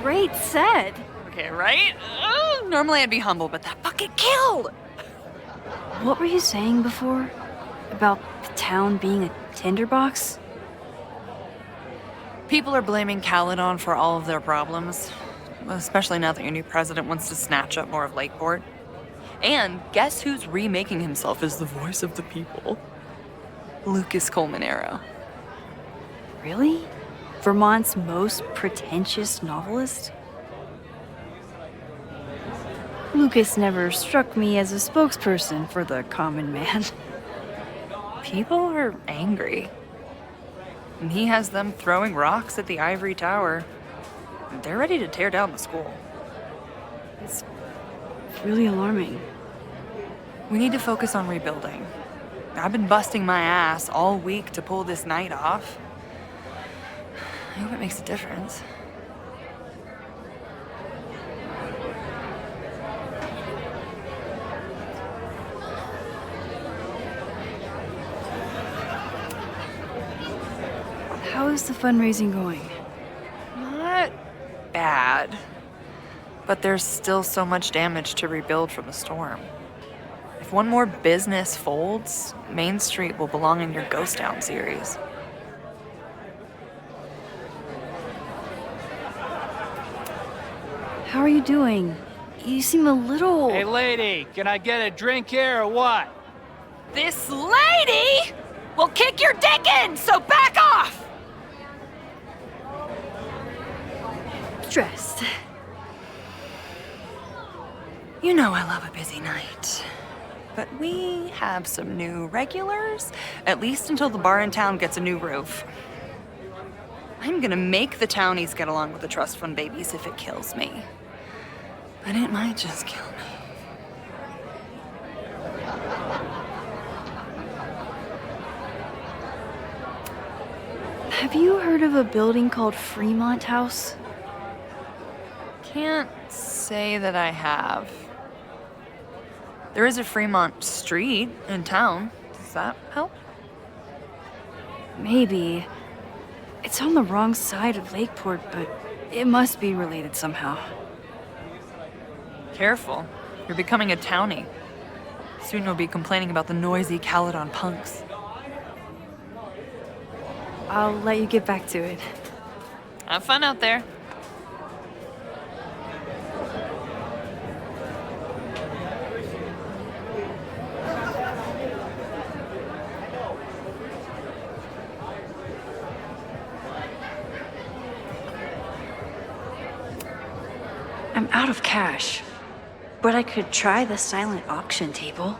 Great set. Okay, right? Normally I'd be humble, but that fucking killed! What were you saying before? About the town being a tinderbox? People are blaming Caledon for all of their problems, especially now that your new president wants to snatch up more of Lakeport. And guess who's remaking himself as the voice of the people? Lucas Colmanero. Really? Vermont's most pretentious novelist? Lucas never struck me as a spokesperson for the common man. People are angry. And he has them throwing rocks at the ivory tower. They're ready to tear down the school. It's really alarming. We need to focus on rebuilding. I've been busting my ass all week to pull this night off. I hope it makes a difference. How is the fundraising going? Not bad. But there's still so much damage to rebuild from the storm. If one more business folds, Main Street will belong in your Ghost Town series. How are you doing? You seem a little... Hey, lady, can I get a drink here or what? This lady will kick your dick in, so back off! Stressed. You know I love a busy night. But we have some new regulars, at least until the bar in town gets a new roof. I'm gonna make the townies get along with the trust fund babies if it kills me. But it might just kill me. Have you heard of a building called Fremont House? Can't say that I have. There is a Fremont Street in town. Does that help? Maybe. It's on the wrong side of Lakeport, but it must be related somehow. Careful. You're becoming a townie. Soon you'll be complaining about the noisy Caledon punks. I'll let you get back to it. Have fun out there. I'm out of cash, but I could try the silent auction table.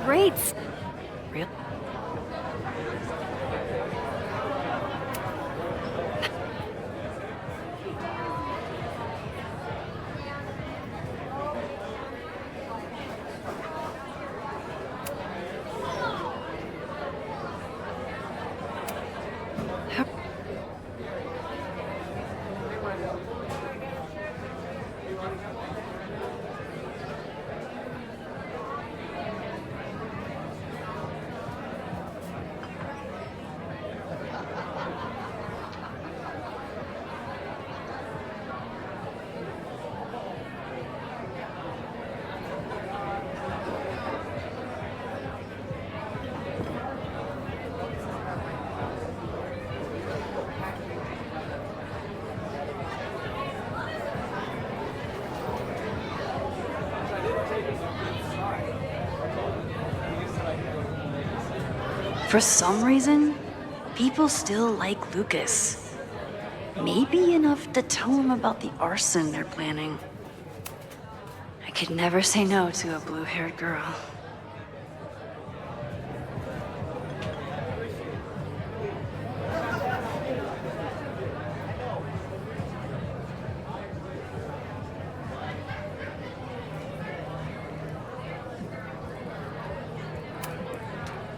Rates. Real. For some reason, people still like Lucas. Maybe enough to tell him about the arson they're planning. I could never say no to a blue-haired girl.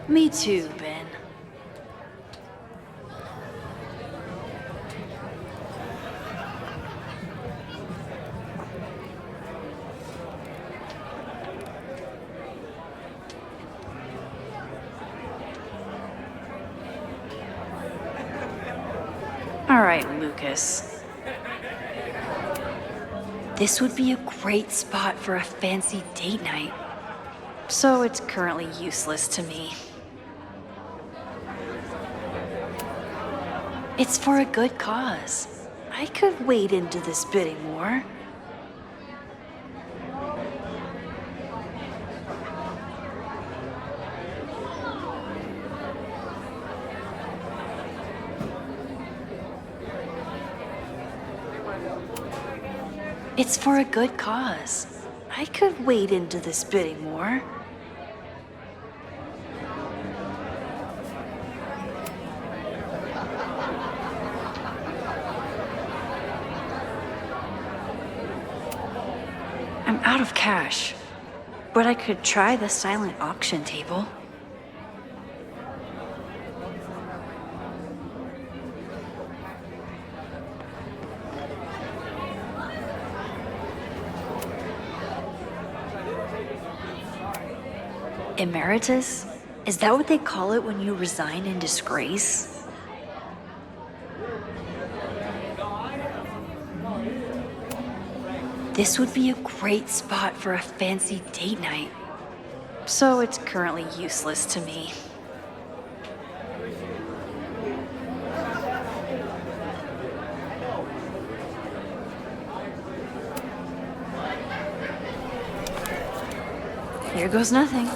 Me too, Ben. All right, Lucas. This would be a great spot for a fancy date night. So it's currently useless to me. It's for a good cause. I could wade into this bidding war. It's for a good cause. I could wade into this bidding war. I'm out of cash, but I could try the silent auction table. Emeritus? Is that what they call it when you resign in disgrace? This would be a great spot for a fancy date night. So it's currently useless to me. Here goes nothing.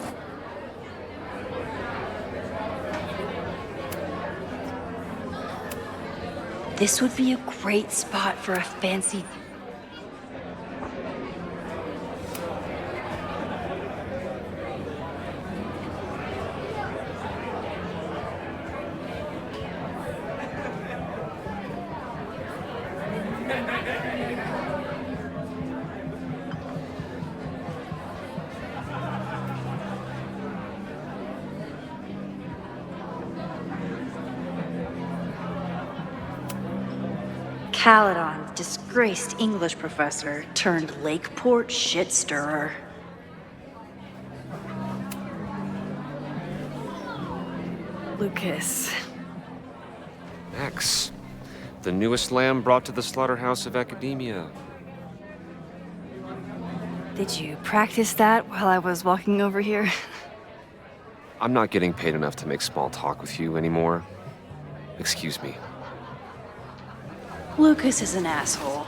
This would be a great spot for a fancy... Caledon, disgraced English professor turned Lakeport shit stirrer. Lucas. Max, the newest lamb brought to the slaughterhouse of academia. Did you practice that while I was walking over here? I'm not getting paid enough to make small talk with you anymore. Excuse me. Lucas is an asshole,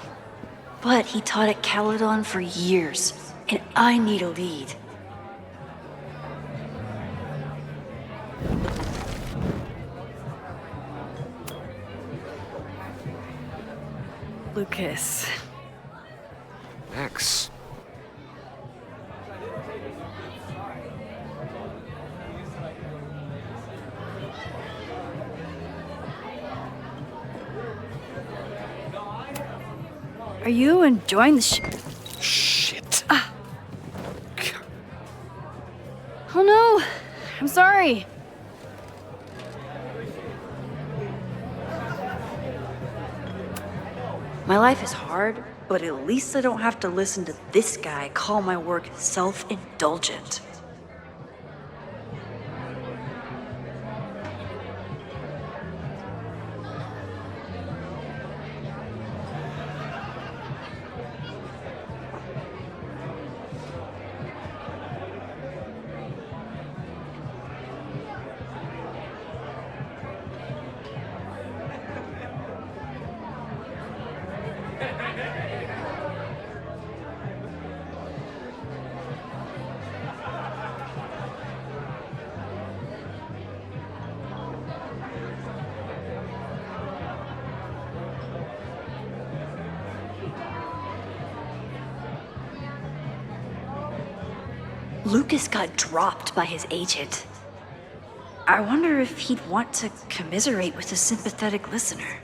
but he taught at Caledon for years, and I need a lead. Lucas. Max. Are you enjoying the Shit. Ah. Oh no! I'm sorry. My life is hard, but at least I don't have to listen to this guy call my work self-indulgent. Lucas got dropped by his agent. I wonder if he'd want to commiserate with a sympathetic listener.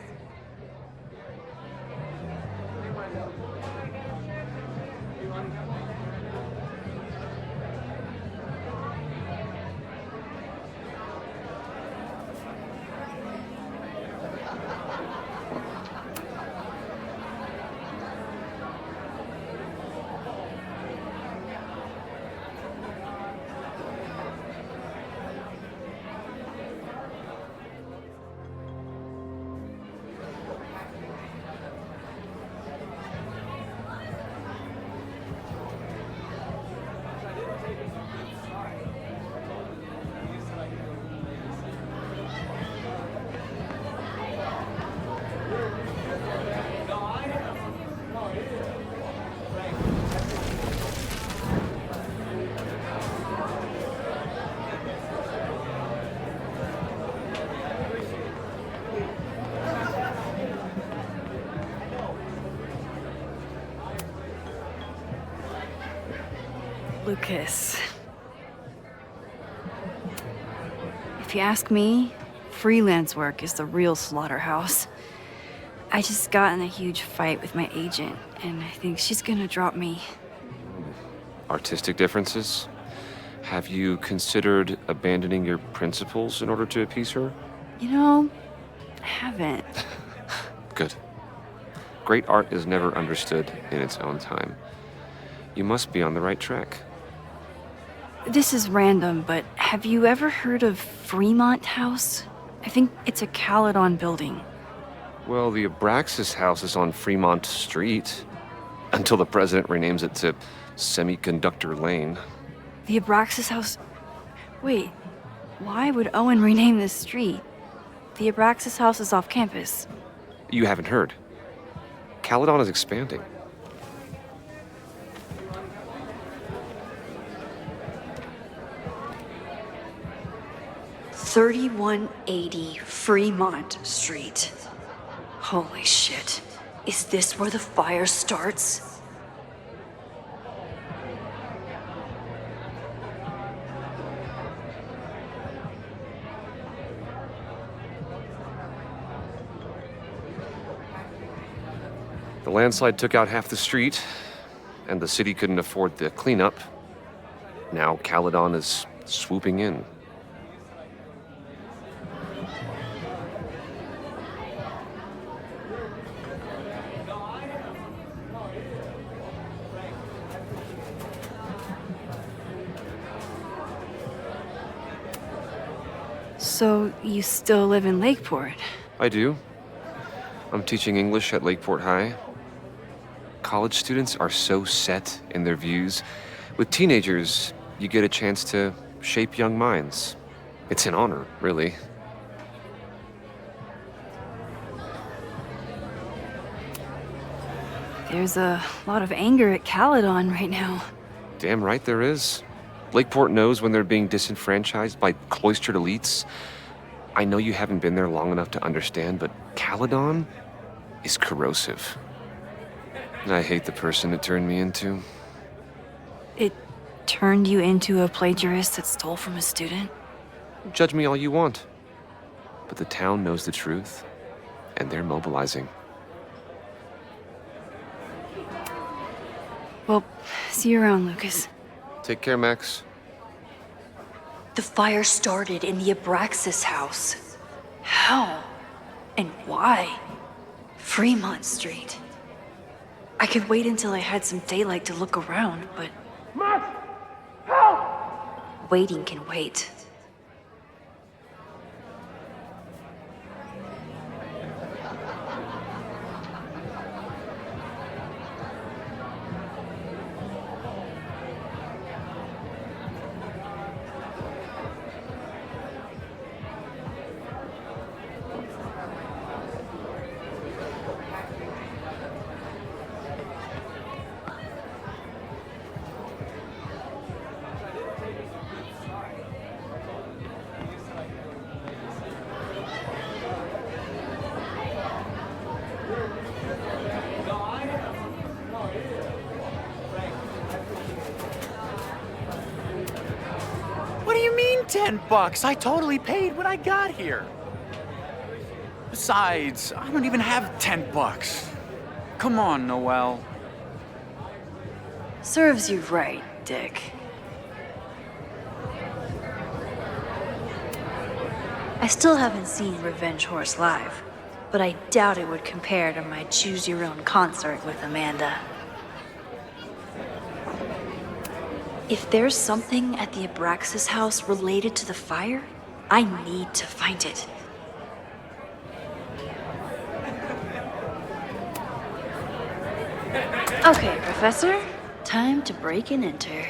Lucas. If you ask me, freelance work is the real slaughterhouse. I just got in a huge fight with my agent, and I think she's gonna drop me. Artistic differences? Have you considered abandoning your principles in order to appease her? You know, I haven't. Good. Great art is never understood in its own time. You must be on the right track. This is random, but have you ever heard of Fremont House? I think it's a Caledon building. Well, the Abraxas house is on Fremont Street. Until the president renames it to Semiconductor Lane. The Abraxas House... Wait, why would Owen rename this street? The Abraxas House is off campus. You haven't heard. Caledon is expanding. $3180 Fremont Street. Holy shit. Is this where the fire starts? The landslide took out half the street, and the city couldn't afford the cleanup. Now Caledon is swooping in. So, you still live in Lakeport? I do. I'm teaching English at Lakeport High. College students are so set in their views. With teenagers, you get a chance to shape young minds. It's an honor, really. There's a lot of anger at Caledon right now. Damn right there is. Lakeport knows when they're being disenfranchised by cloistered elites. I know you haven't been there long enough to understand, but Caledon is corrosive. I hate the person it turned me into. It turned you into a plagiarist that stole from a student? Judge me all you want. But the town knows the truth, and they're mobilizing. Well, see you around, Lucas. Take care, Max. The fire started in the Abraxas house. How? And why? Fremont Street. I could wait until I had some daylight to look around, but... Max! Help! Waiting can wait. What do you mean $10? I totally paid when I got here. Besides, I don't even have $10. Come on, Noelle. Serves you right, Dick. I still haven't seen Revenge Horse live, but I doubt it would compare to my Choose Your Own concert with Amanda. If there's something at the Abraxas house related to the fire, I need to find it. Okay, Professor. Time to break and enter.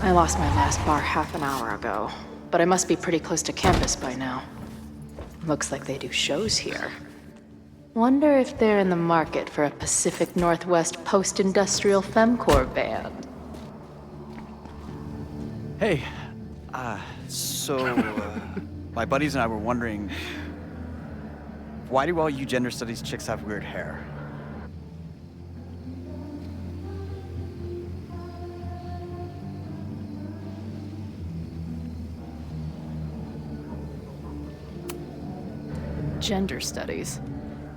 I lost my last bar half an hour ago, but I must be pretty close to campus by now. Looks like they do shows here. Wonder if they're in the market for a Pacific Northwest post-industrial femcore band. Hey, my buddies and I were wondering, why do all you gender studies chicks have weird hair? Gender studies.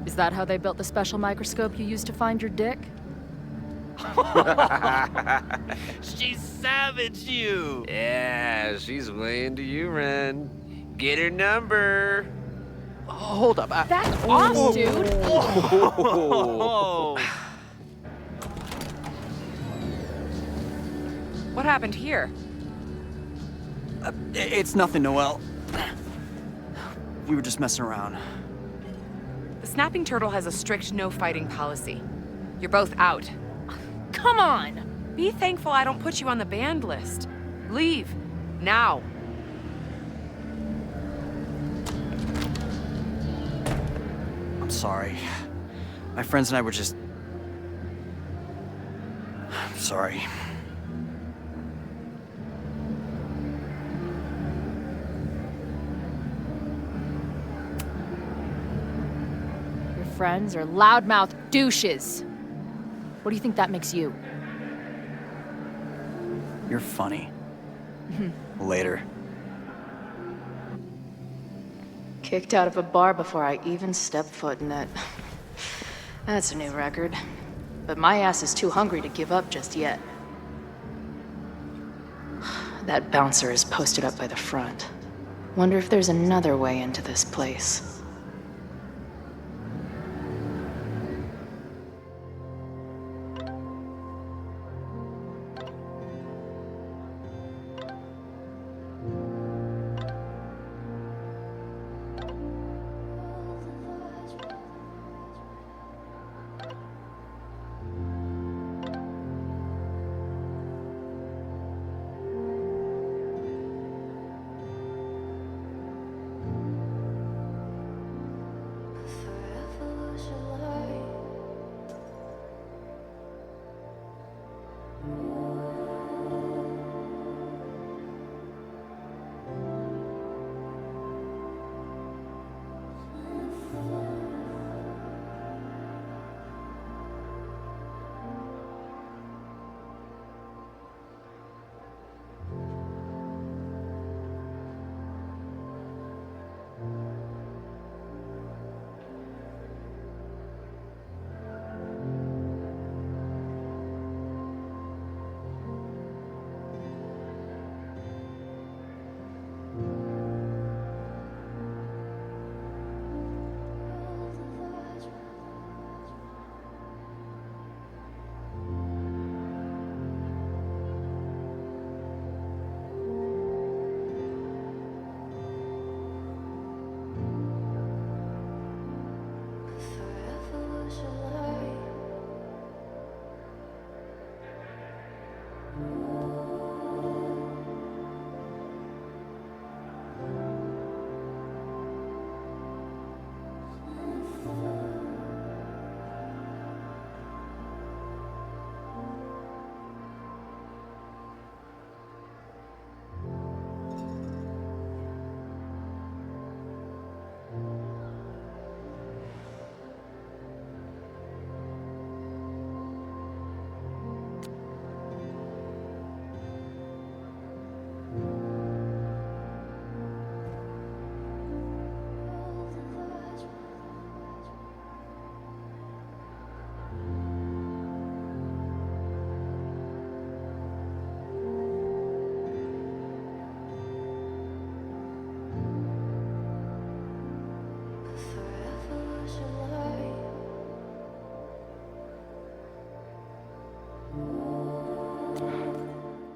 Is that how they built the special microscope you used to find your dick? She savaged you! Yeah, she's way into you, Ren. Get her number. Hold up. That's off, dude! What happened here? It's nothing, Noelle. We were just messing around. The Snapping Turtle has a strict no-fighting policy. You're both out. Come on! Be thankful I don't put you on the banned list. Leave. Now. I'm sorry. My friends and I were just... I'm sorry. Your friends are loudmouth douches. What do you think that makes you? You're funny. Later. Kicked out of a bar before I even stepped foot in it. That's a new record. But my ass is too hungry to give up just yet. That bouncer is posted up by the front. Wonder if there's another way into this place.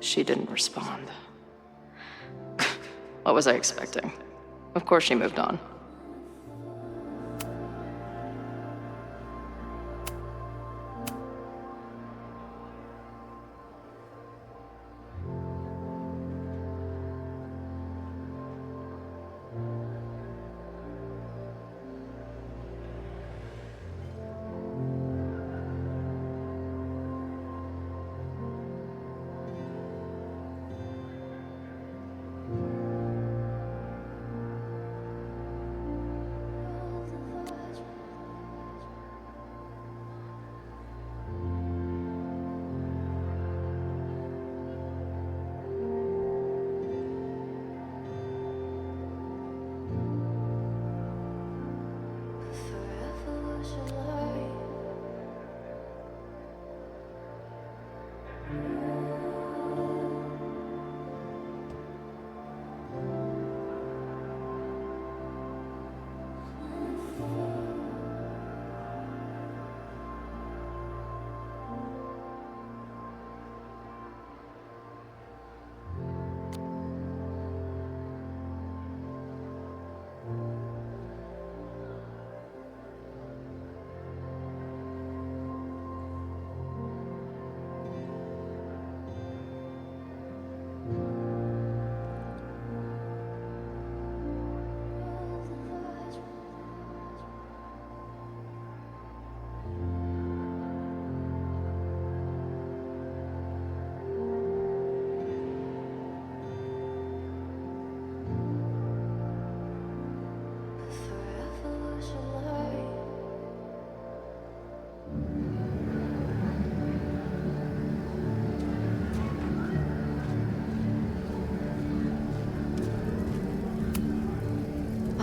She didn't respond. What was I expecting? Of course she moved on.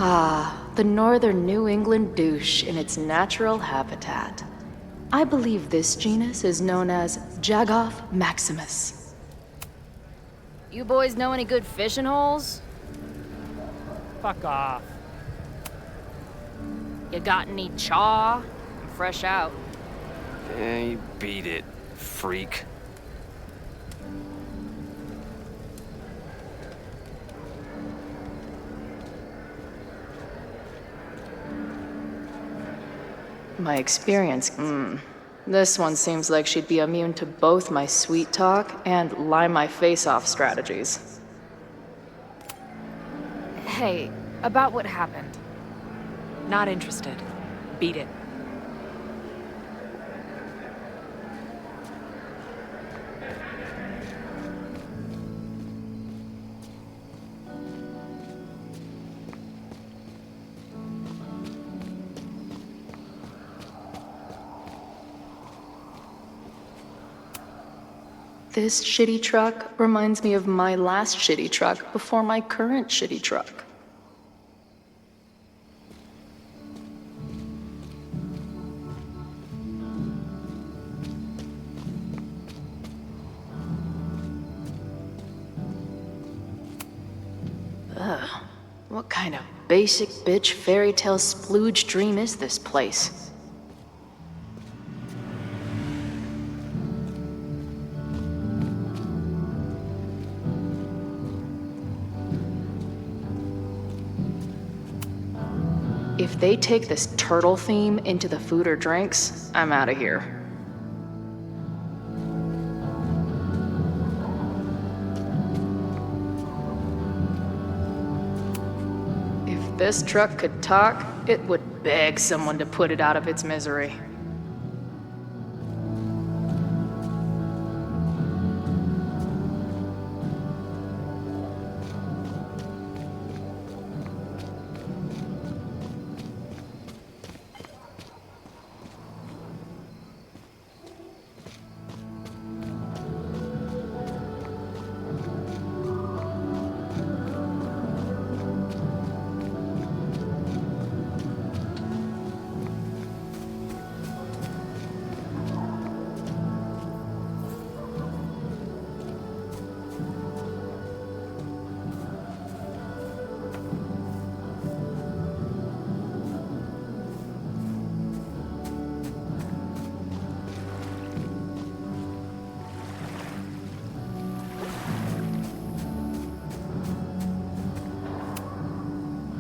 Ah, the northern New England douche in its natural habitat. I believe this genus is known as Jagoff maximus. You boys know any good fishing holes? Fuck off. You got any chaw? I'm fresh out. Hey, beat it, freak. My experience, this one seems like she'd be immune to both my sweet talk and lie my face off strategies. Hey, about what happened. Not interested. Beat it. This shitty truck reminds me of my last shitty truck before my current shitty truck. Ugh, what kind of basic bitch fairy tale splooge dream is this place? If they take this turtle theme into the food or drinks, I'm out of here. If this truck could talk, it would beg someone to put it out of its misery.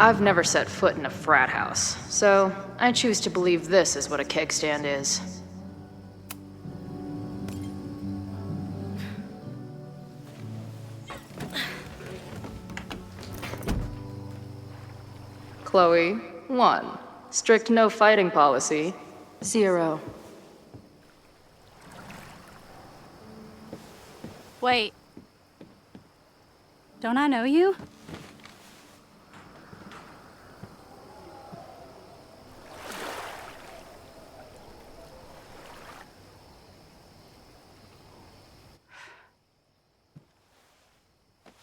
I've never set foot in a frat house, so I choose to believe this is what a keg stand is. Chloe, 1. Strict no fighting policy. 0. Wait. Don't I know you?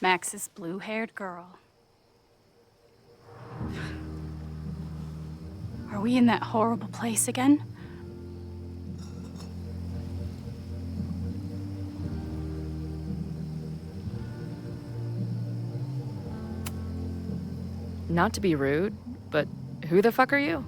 Max's blue-haired girl. Are we in that horrible place again? Not to be rude, but who the fuck are you?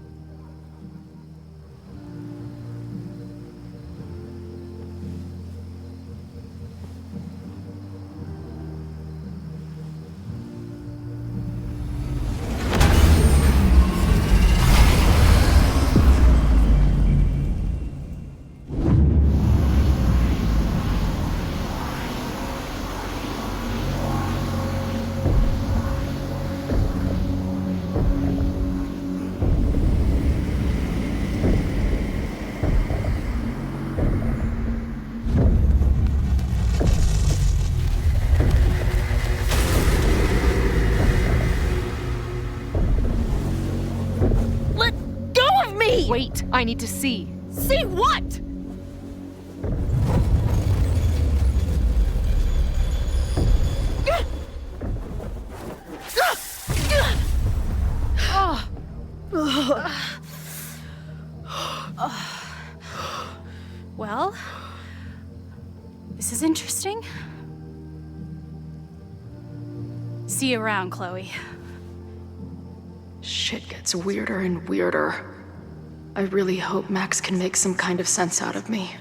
Wait, I need to see. See what? Well, this is interesting. See you around, Chloe. Shit gets weirder and weirder. I really hope Max can make some kind of sense out of me.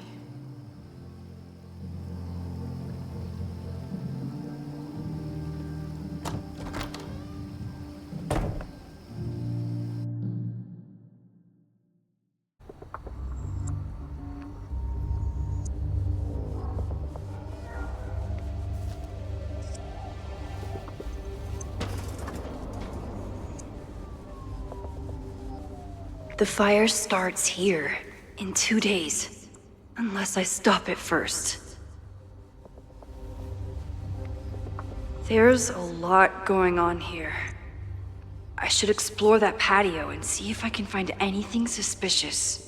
The fire starts here in 2 days, unless I stop it first. There's a lot going on here. I should explore that patio and see if I can find anything suspicious.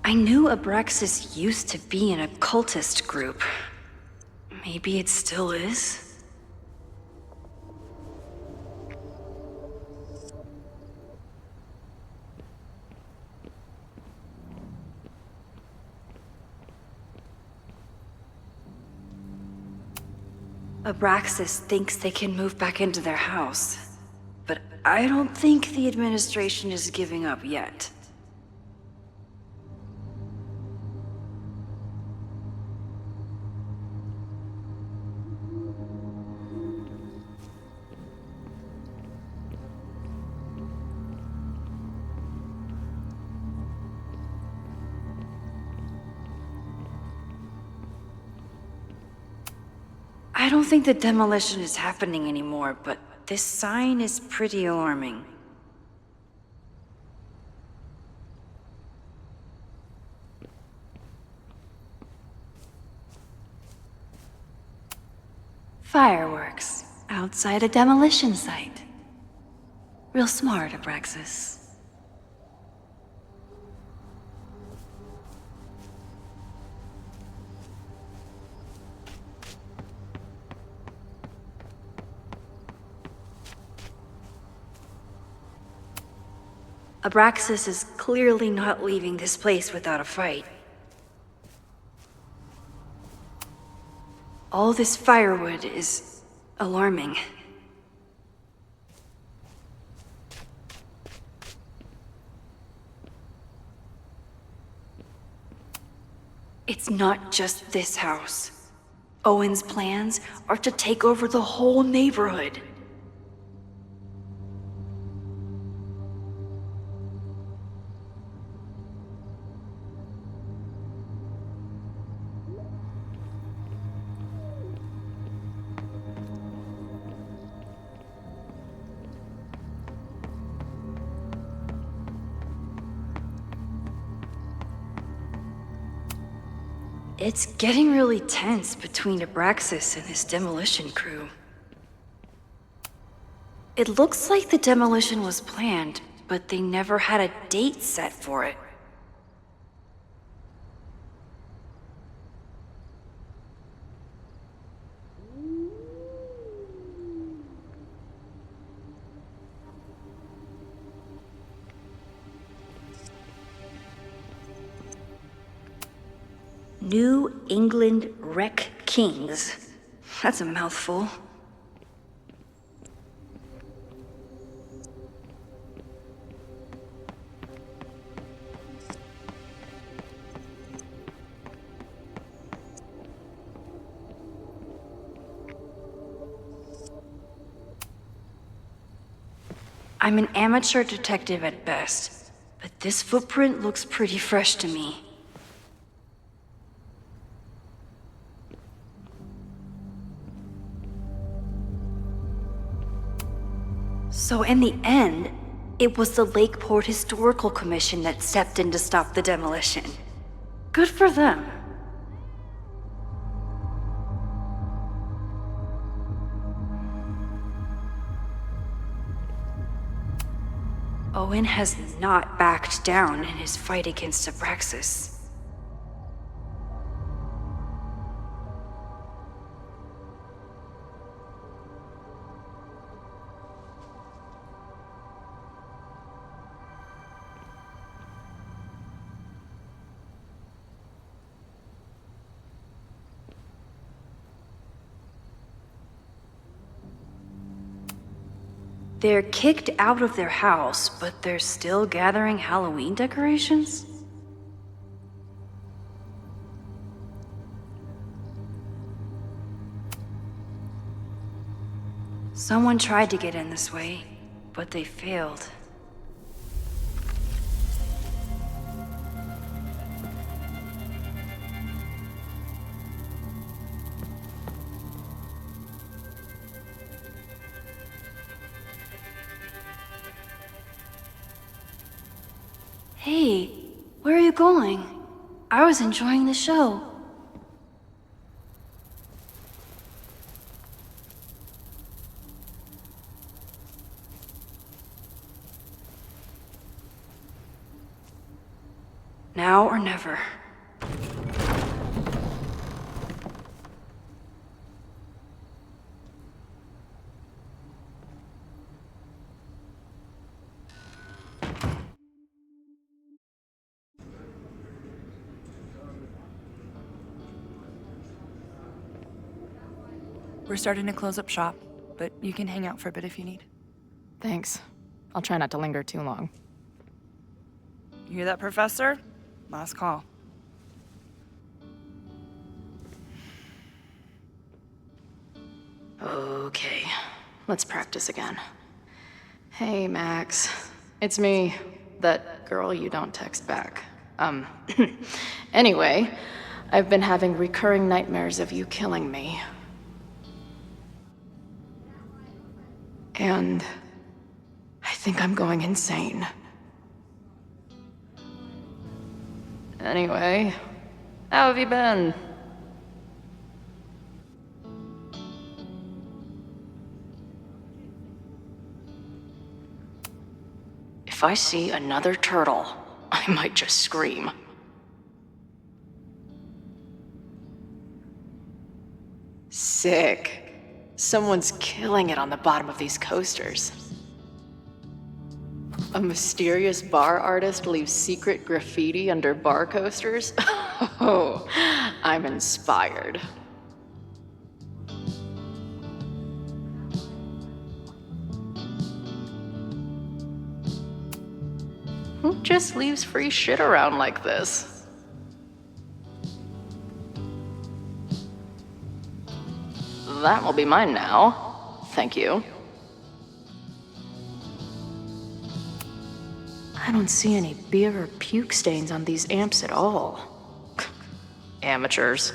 I knew Abraxas used to be an occultist group. Maybe it still is? Abraxas thinks they can move back into their house, but I don't think the administration is giving up yet. I don't think the demolition is happening anymore, but this sign is pretty alarming. Fireworks outside a demolition site. Real smart, Abraxas. Abraxas is clearly not leaving this place without a fight. All this firewood is alarming. It's not just this house. Owen's plans are to take over the whole neighborhood. It's getting really tense between Abraxas and his demolition crew. It looks like the demolition was planned, but they never had a date set for it. New England Wreck Kings. That's a mouthful. I'm an amateur detective at best, but this footprint looks pretty fresh to me. So in the end, it was the Lakeport Historical Commission that stepped in to stop the demolition. Good for them. Owen has not backed down in his fight against Abraxas. They're kicked out of their house, but they're still gathering Halloween decorations? Someone tried to get in this way, but they failed. Hey, where are you going? I was enjoying the show. Now or never. We're starting to close up shop, but you can hang out for a bit if you need. Thanks. I'll try not to linger too long. You hear that, Professor? Last call. Okay, let's practice again. Hey, Max. It's me, that girl you don't text back. Anyway, I've been having recurring nightmares of you killing me. And I think I'm going insane. Anyway, how have you been? If I see another turtle, I might just scream. Sick. Someone's killing it on the bottom of these coasters. A mysterious bar artist leaves secret graffiti under bar coasters? Oh, I'm inspired. Who just leaves free shit around like this? That will be mine now. Thank you. I don't see any beer or puke stains on these amps at all. Amateurs.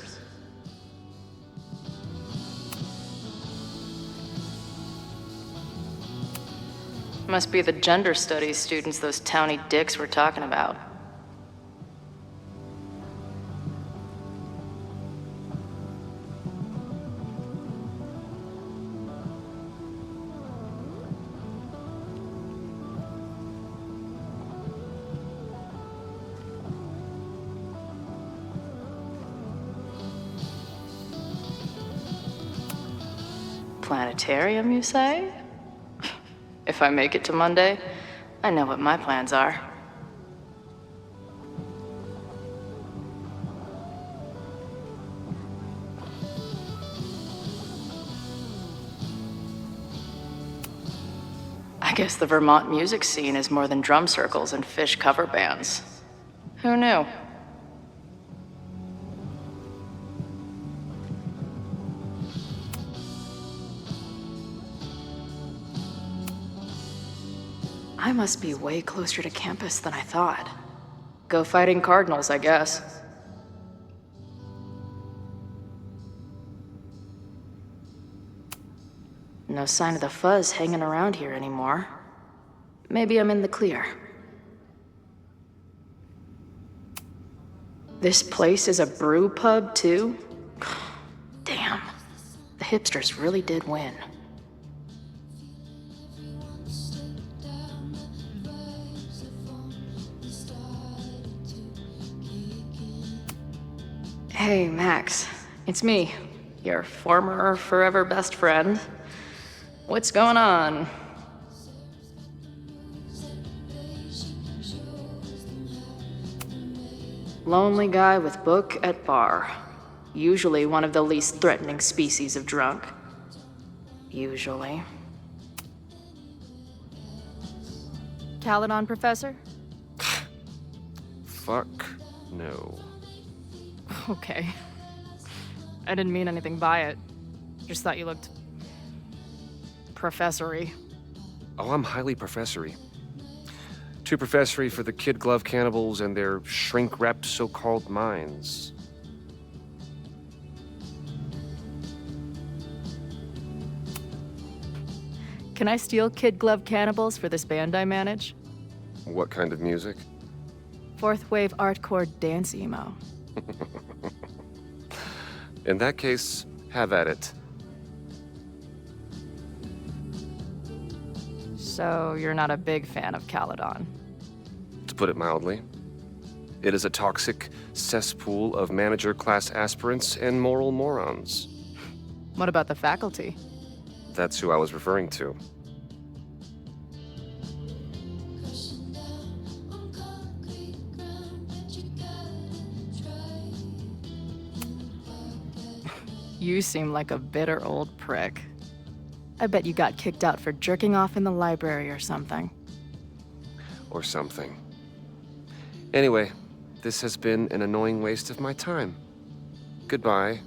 Must be the gender studies students those towny dicks were talking about. planetarium, you say? If I make it to Monday, I know what my plans are. I guess the Vermont music scene is more than drum circles and fish cover bands. Who knew? I must be way closer to campus than I thought. Go fighting Cardinals, I guess. No sign of the fuzz hanging around here anymore. Maybe I'm in the clear. This place is a brew pub, too? Damn. The hipsters really did win. Hey, Max. It's me, your former forever best friend. What's going on? Lonely guy with book at bar. Usually one of the least threatening species of drunk. Usually. Caledon, Professor? Fuck no. Okay. I didn't mean anything by it. Just thought you looked... professory. Oh, I'm highly professory. Too professory for the kid glove cannibals and their shrink-wrapped so-called minds. Can I steal kid glove cannibals for this band I manage? What kind of music? Fourth wave artcore dance emo. In that case, have at it. So you're not a big fan of Caledon? To put it mildly. It is a toxic cesspool of manager-class aspirants and moral morons. What about the faculty? That's who I was referring to. You seem like a bitter old prick. I bet you got kicked out for jerking off in the library or something. Or something. Anyway, this has been an annoying waste of my time. Goodbye.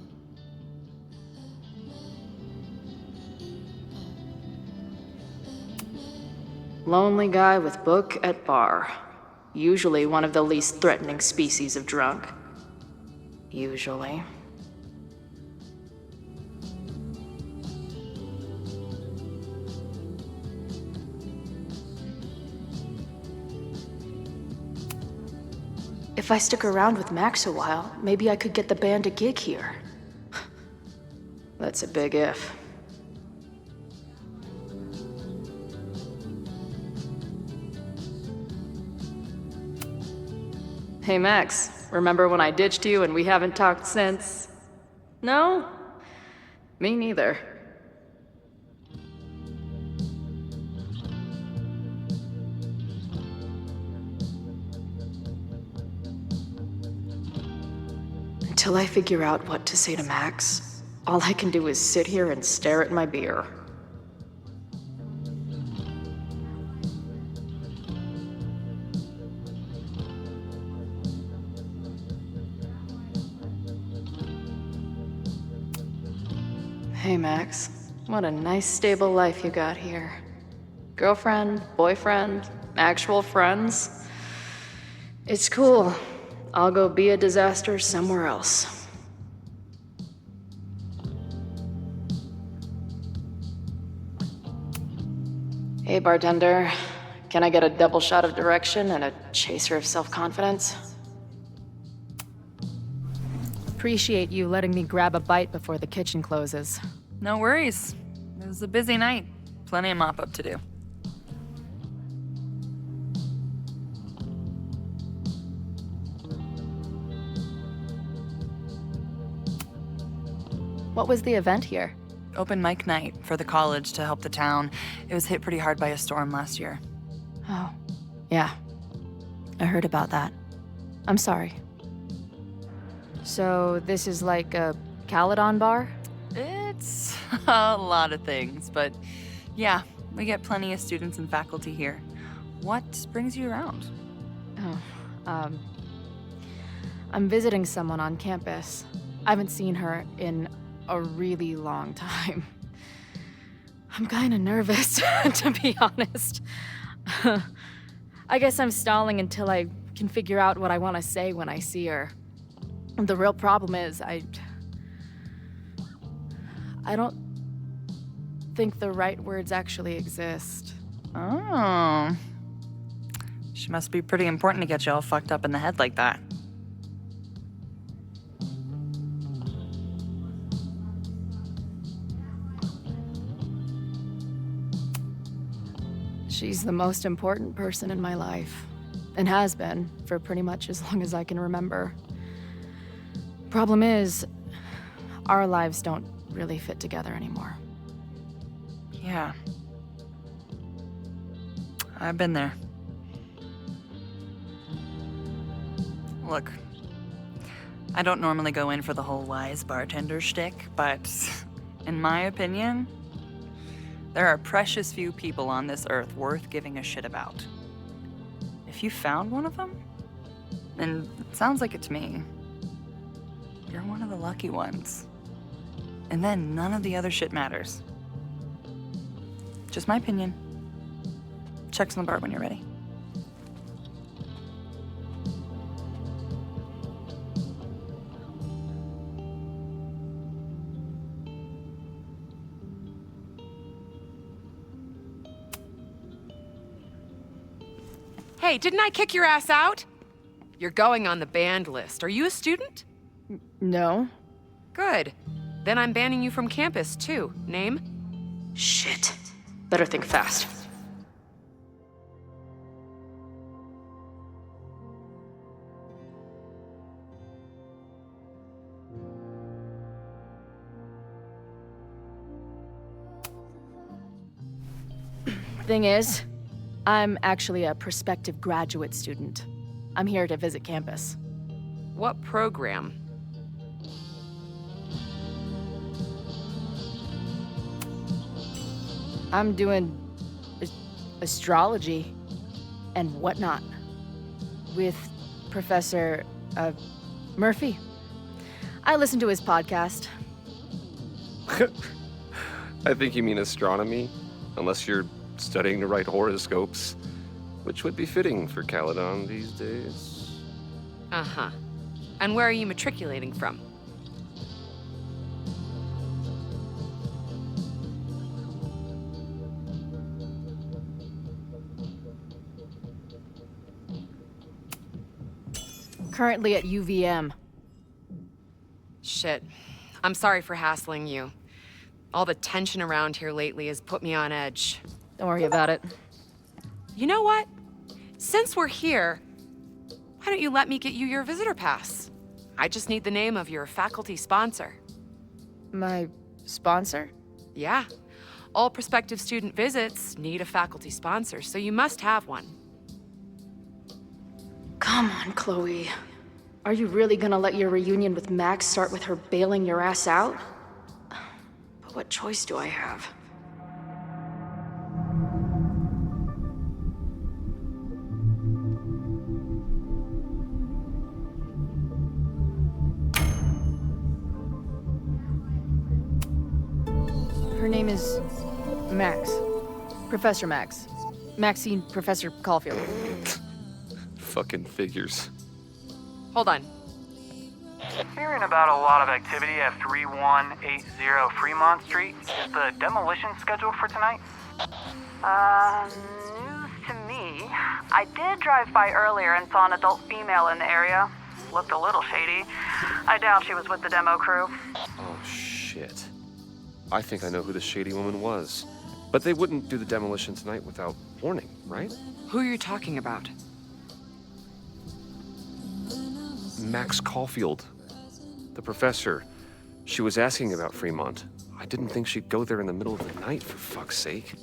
Lonely guy with book at bar. Usually one of the least threatening species of drunk. Usually. If I stick around with Max a while, maybe I could get the band a gig here. That's a big if. Hey Max, remember when I ditched you and we haven't talked since? No? Me neither. Until I figure out what to say to Max, all I can do is sit here and stare at my beer. Hey Max, what a nice stable life you got here. Girlfriend, boyfriend, actual friends. It's cool. I'll go be a disaster somewhere else. Hey bartender, can I get a double shot of direction and a chaser of self-confidence? Appreciate you letting me grab a bite before the kitchen closes. No worries. It was a busy night. Plenty of mop-up to do. What was the event here? open mic night for the college to help the town. It was hit pretty hard by a storm last year. Oh, yeah. I heard about that. I'm sorry. So this is like a Caledon bar? It's a lot of things, but yeah, we get plenty of students and faculty here. What brings you around? Oh, I'm visiting someone on campus. I haven't seen her in a really long time. I'm kinda nervous, to be honest. I guess I'm stalling until I can figure out what I want to say when I see her. The real problem is, I don't think the right words actually exist. Oh. She must be pretty important to get you all fucked up in the head like that. She's the most important person in my life, and has been for pretty much as long as I can remember. Problem is, our lives don't really fit together anymore. Yeah. I've been there. Look, I don't normally go in for the whole wise bartender shtick, but in my opinion, there are precious few people on this earth worth giving a shit about. If you found one of them, and it sounds like it to me, you're one of the lucky ones. And then none of the other shit matters. Just my opinion. Check's on the bar when you're ready. Hey, didn't I kick your ass out? You're going on the banned list. Are you a student? No. Good. Then I'm banning you from campus, too. Name? Shit. Better think fast. Thing is, I'm actually a prospective graduate student. I'm here to visit campus. What program? I'm doing astrology and whatnot with Professor Murphy. I listen to his podcast. I think you mean astronomy, unless you're studying to write horoscopes, which would be fitting for Caledon these days. Uh-huh. And where are you matriculating from? Currently at UVM. Shit. I'm sorry for hassling you. All the tension around here lately has put me on edge. Don't worry about it. You know what? Since we're here, why don't you let me get you your visitor pass? I just need the name of your faculty sponsor. My sponsor? Yeah. All prospective student visits need a faculty sponsor, so you must have one. Come on, Chloe. Are you really gonna let your reunion with Max start with her bailing your ass out? But what choice do I have? Her name is Max. Professor Max. Maxine Professor Caulfield. Fucking figures. Hold on. Hearing about a lot of activity at 3180 Fremont Street. Is the demolition scheduled for tonight? News to me. I did drive by earlier and saw an adult female in the area. Looked a little shady. I doubt she was with the demo crew. Oh, shit. I think I know who the shady woman was. But they wouldn't do the demolition tonight without warning, right? Who are you talking about? Max Caulfield. The professor. She was asking about Fremont. I didn't think she'd go there in the middle of the night, for fuck's sake.